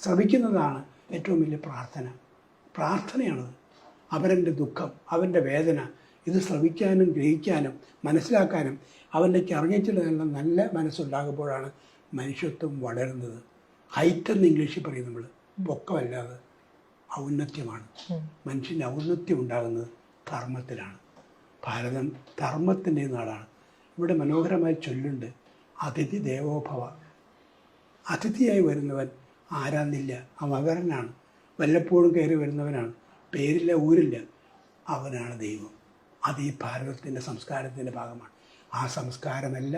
ശ്രമിക്കുന്നതാണ് ഏറ്റവും വലിയ പ്രാർത്ഥനയാണത്. അവൻ്റെ ദുഃഖം, അവൻ്റെ വേദന, ഇത് ശ്രമിക്കാനും ഗ്രഹിക്കാനും മനസ്സിലാക്കാനും അവനിലേക്ക് ഇറങ്ങിച്ചിട്ടുള്ള നല്ല മനസ്സുണ്ടാകുമ്പോഴാണ് മനുഷ്യത്വം വളരുന്നത്. ഹൈറ്റ് എന്ന് ഇംഗ്ലീഷിൽ പറയും നമ്മൾ, പൊക്കമല്ലാതെ ഔന്നത്യമാണ്. മനുഷ്യൻ്റെ ഔന്നത്യം ഉണ്ടാകുന്നത് ധർമ്മത്തിലാണ്. ഭാരതം ധർമ്മത്തിൻ്റെ നാടാണ്. ഇവിടെ മനോഹരമായി ചൊല്ലുണ്ട്, അതിഥി ദേവോഭവ. അതിഥിയായി വരുന്നവൻ ആരാന്നില്ല, അവരനാണ്. വല്ലപ്പോഴും കയറി വരുന്നവനാണ്. പേരില്ല, ഊരില്ല, അവനാണ് ദൈവം. അത് ഈ ഭാരതത്തിൻ്റെ സംസ്കാരത്തിൻ്റെ ഭാഗമാണ്. ആ സംസ്കാരമല്ല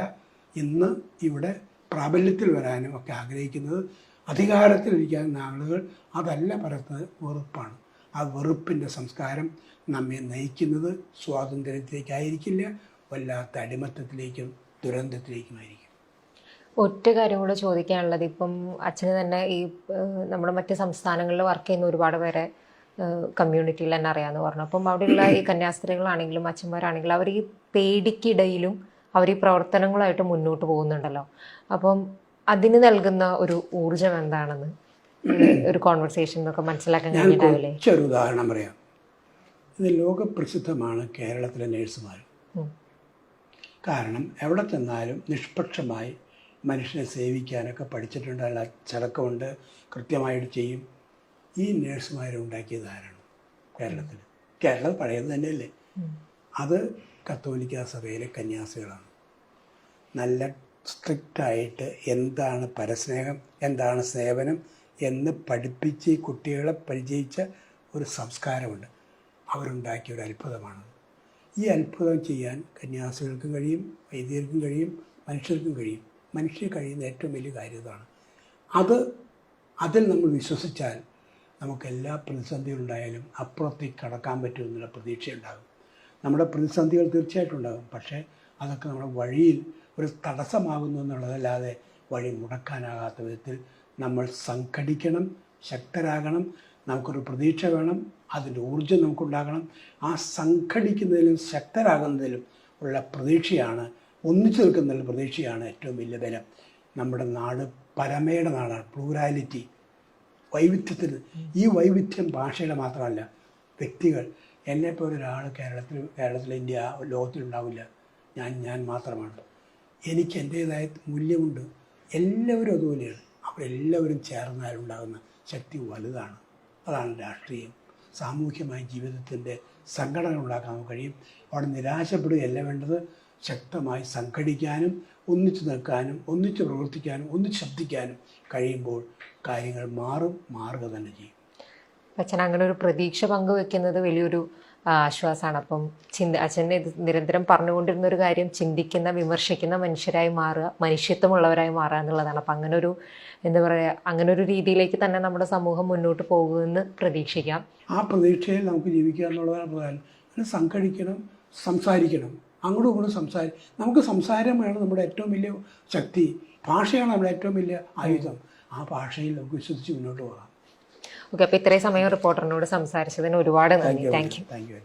ഇന്ന് ഇവിടെ പ്രാബല്യത്തിൽ വരാനും ഒക്കെ ആഗ്രഹിക്കുന്നത്. അധികാരത്തിലിരിക്കുന്ന ആളുകൾ അതല്ല പരത്തുന്നത്, വെറുപ്പാണ്. ആ വെറുപ്പിൻ്റെ സംസ്കാരം നമ്മെ നയിക്കുന്നത് സ്വാതന്ത്ര്യത്തിലേക്കായിരിക്കില്ല, വല്ലാത്ത അടിമത്തത്തിലേക്കും ദുരന്തത്തിലേക്കുമായിരിക്കും. ഒറ്റ കാര്യം കൂടെ ചോദിക്കാനുള്ളത്, ഇപ്പം അച്ഛന് തന്നെ ഈ നമ്മുടെ മറ്റ് സംസ്ഥാനങ്ങളിൽ വർക്ക് ചെയ്യുന്ന ഒരുപാട് പേരെ കമ്മ്യൂണിറ്റിയിൽ തന്നെ അറിയാമെന്ന് പറഞ്ഞു. അപ്പം അവിടെയുള്ള ഈ കന്യാസ്ത്രീകളാണെങ്കിലും അച്ഛന്മാരാണെങ്കിലും അവർ ഈ പേടിക്കിടയിലും അവർ ഈ പ്രവർത്തനങ്ങളായിട്ട് മുന്നോട്ട് പോകുന്നുണ്ടല്ലോ. അപ്പം അതിന് നൽകുന്ന ഒരു ഊർജം എന്താണെന്ന് ഒരു കോൺവെർസേഷൻ എന്നൊക്കെ മനസ്സിലാക്കാൻ കഴിഞ്ഞിട്ടാവില്ലേ? ഒരു ഉദാഹരണം പറയാം. ഇത് ലോകപ്രസിദ്ധമാണ് കേരളത്തിലെ നേഴ്സുമാർ. കാരണം എവിടെ ചെന്നാലും നിഷ്പക്ഷമായി മനുഷ്യനെ സേവിക്കാനൊക്കെ പഠിച്ചിട്ടുണ്ട്, അച്ചടക്കമുണ്ട്, കൃത്യമായിട്ട് ചെയ്യും. ഈ നേഴ്സുമാരുണ്ടാക്കിയത് ആരാണ്? കേരളത്തിൽ. കേരളം പഴയത് തന്നെയല്ലേ. അത് കത്തോലിക്ക സഭയിലെ കന്യാസികളാണ്. നല്ല സ്ട്രിക്റ്റായിട്ട് എന്താണ് പരസ്നേഹം, എന്താണ് സേവനം എന്ന് പഠിപ്പിച്ച് കുട്ടികളെ പരിചയിച്ച ഒരു സംസ്കാരമുണ്ട്. അവരുണ്ടാക്കിയ ഒരു അത്ഭുതമാണത്. ഈ അത്ഭുതം ചെയ്യാൻ കന്യാസികൾക്കും കഴിയും, വൈദികർക്കും കഴിയും, മനുഷ്യർക്കും കഴിയും. മനുഷ്യന് കഴിയുന്ന ഏറ്റവും വലിയ കാര്യം ഇതാണ്. അതിൽ നമ്മൾ വിശ്വസിച്ചാൽ നമുക്ക് എല്ലാ പ്രതിസന്ധികളുണ്ടായാലും അപ്പുറത്തേക്ക് കടക്കാൻ പറ്റുമെന്നുള്ള പ്രതീക്ഷയുണ്ടാകും. നമ്മുടെ പ്രതിസന്ധികൾ തീർച്ചയായിട്ടും ഉണ്ടാകും. പക്ഷേ അതൊക്കെ നമ്മുടെ വഴിയിൽ ഒരു തടസ്സമാകുന്നു എന്നുള്ളതല്ലാതെ വഴി മുടക്കാനാകാത്ത വിധത്തിൽ നമ്മൾ സംഘടിക്കണം, ശക്തരാകണം. നമുക്കൊരു പ്രതീക്ഷ വേണം, അതിൻ്റെ ഊർജ്ജം നമുക്കുണ്ടാകണം. ആ സംഘടിക്കുന്നതിലും ശക്തരാകുന്നതിലും ഉള്ള പ്രതീക്ഷയാണ്, ഒന്നിച്ചു നിൽക്കുന്നതിലുള്ള പ്രതീക്ഷയാണ് ഏറ്റവും വലിയ ബലം. നമ്മുടെ നാട് പരമയുടെ നാടാണ്, പ്ലൂരാലിറ്റി, വൈവിധ്യത്തിന്. ഈ വൈവിധ്യം ഭാഷയുടെ മാത്രമല്ല, വ്യക്തികൾ. എന്നെപ്പോലെ ഒരാൾ കേരളത്തിൽ ഇന്ത്യ ലോകത്തിലുണ്ടാവില്ല. ഞാൻ മാത്രമാണ്. എനിക്ക് എൻ്റേതായ മൂല്യമുണ്ട്. എല്ലാവരും അതുപോലെയാണ്. അവരെല്ലാവരും ചേർന്നാലുണ്ടാകുന്ന ശക്തി വലുതാണ്. അതാണ് രാഷ്ട്രീയം. സാമൂഹ്യമായ ജീവിതത്തിൻ്റെ സംഘടന ഉണ്ടാക്കാൻ കഴിയും. അവിടെ നിരാശപ്പെടുകയല്ല വേണ്ടത്, ശക്തമായി സംഘടിക്കാനും ഒന്നിച്ചു നിൽക്കാനും ഒന്നിച്ച് പ്രവർത്തിക്കാനും ഒന്നിച്ച് ശബ്ദിക്കാനും കഴിയുമ്പോൾ കാര്യങ്ങൾ മാറുക തന്നെ ചെയ്യും. അച്ഛൻ അങ്ങനെ ഒരു പ്രതീക്ഷ പങ്കുവെക്കുന്നത് വലിയൊരു ആശ്വാസമാണ്. അപ്പം അച്ഛൻ ഇത് നിരന്തരം പറഞ്ഞുകൊണ്ടിരുന്ന ഒരു കാര്യം, ചിന്തിക്കുന്ന വിമർശിക്കുന്ന മനുഷ്യരായി മാറുക, മനുഷ്യത്വമുള്ളവരായി മാറുക എന്നുള്ളതാണ്. അപ്പം അങ്ങനെ ഒരു എന്താ പറയുക, അങ്ങനെ ഒരു രീതിയിലേക്ക് തന്നെ നമ്മുടെ സമൂഹം മുന്നോട്ട് പോകുമെന്ന് പ്രതീക്ഷിക്കാം. ആ പ്രതീക്ഷയിൽ നമുക്ക് ജീവിക്കുക എന്നുള്ളതാണ് പ്രധാനം. അങ്ങനെ സംഘടിക്കണം, സംസാരിക്കണം, അങ്ങോട്ടും ഇങ്ങോട്ടും നമുക്ക് സംസാരമാണ് നമ്മുടെ ഏറ്റവും വലിയ ശക്തി. ഭാഷയാണ് നമ്മുടെ ഏറ്റവും വലിയ ആയുധം. ആ ഭാഷയിൽ നമുക്ക് വിശ്വസിച്ച് മുന്നോട്ട് പോകാം. ഓക്കെ, അപ്പോൾ ഇത്രയും സമയം റിപ്പോർട്ടറിനോട് സംസാരിച്ചതിന് ഒരുപാട് നന്ദി. Thank you.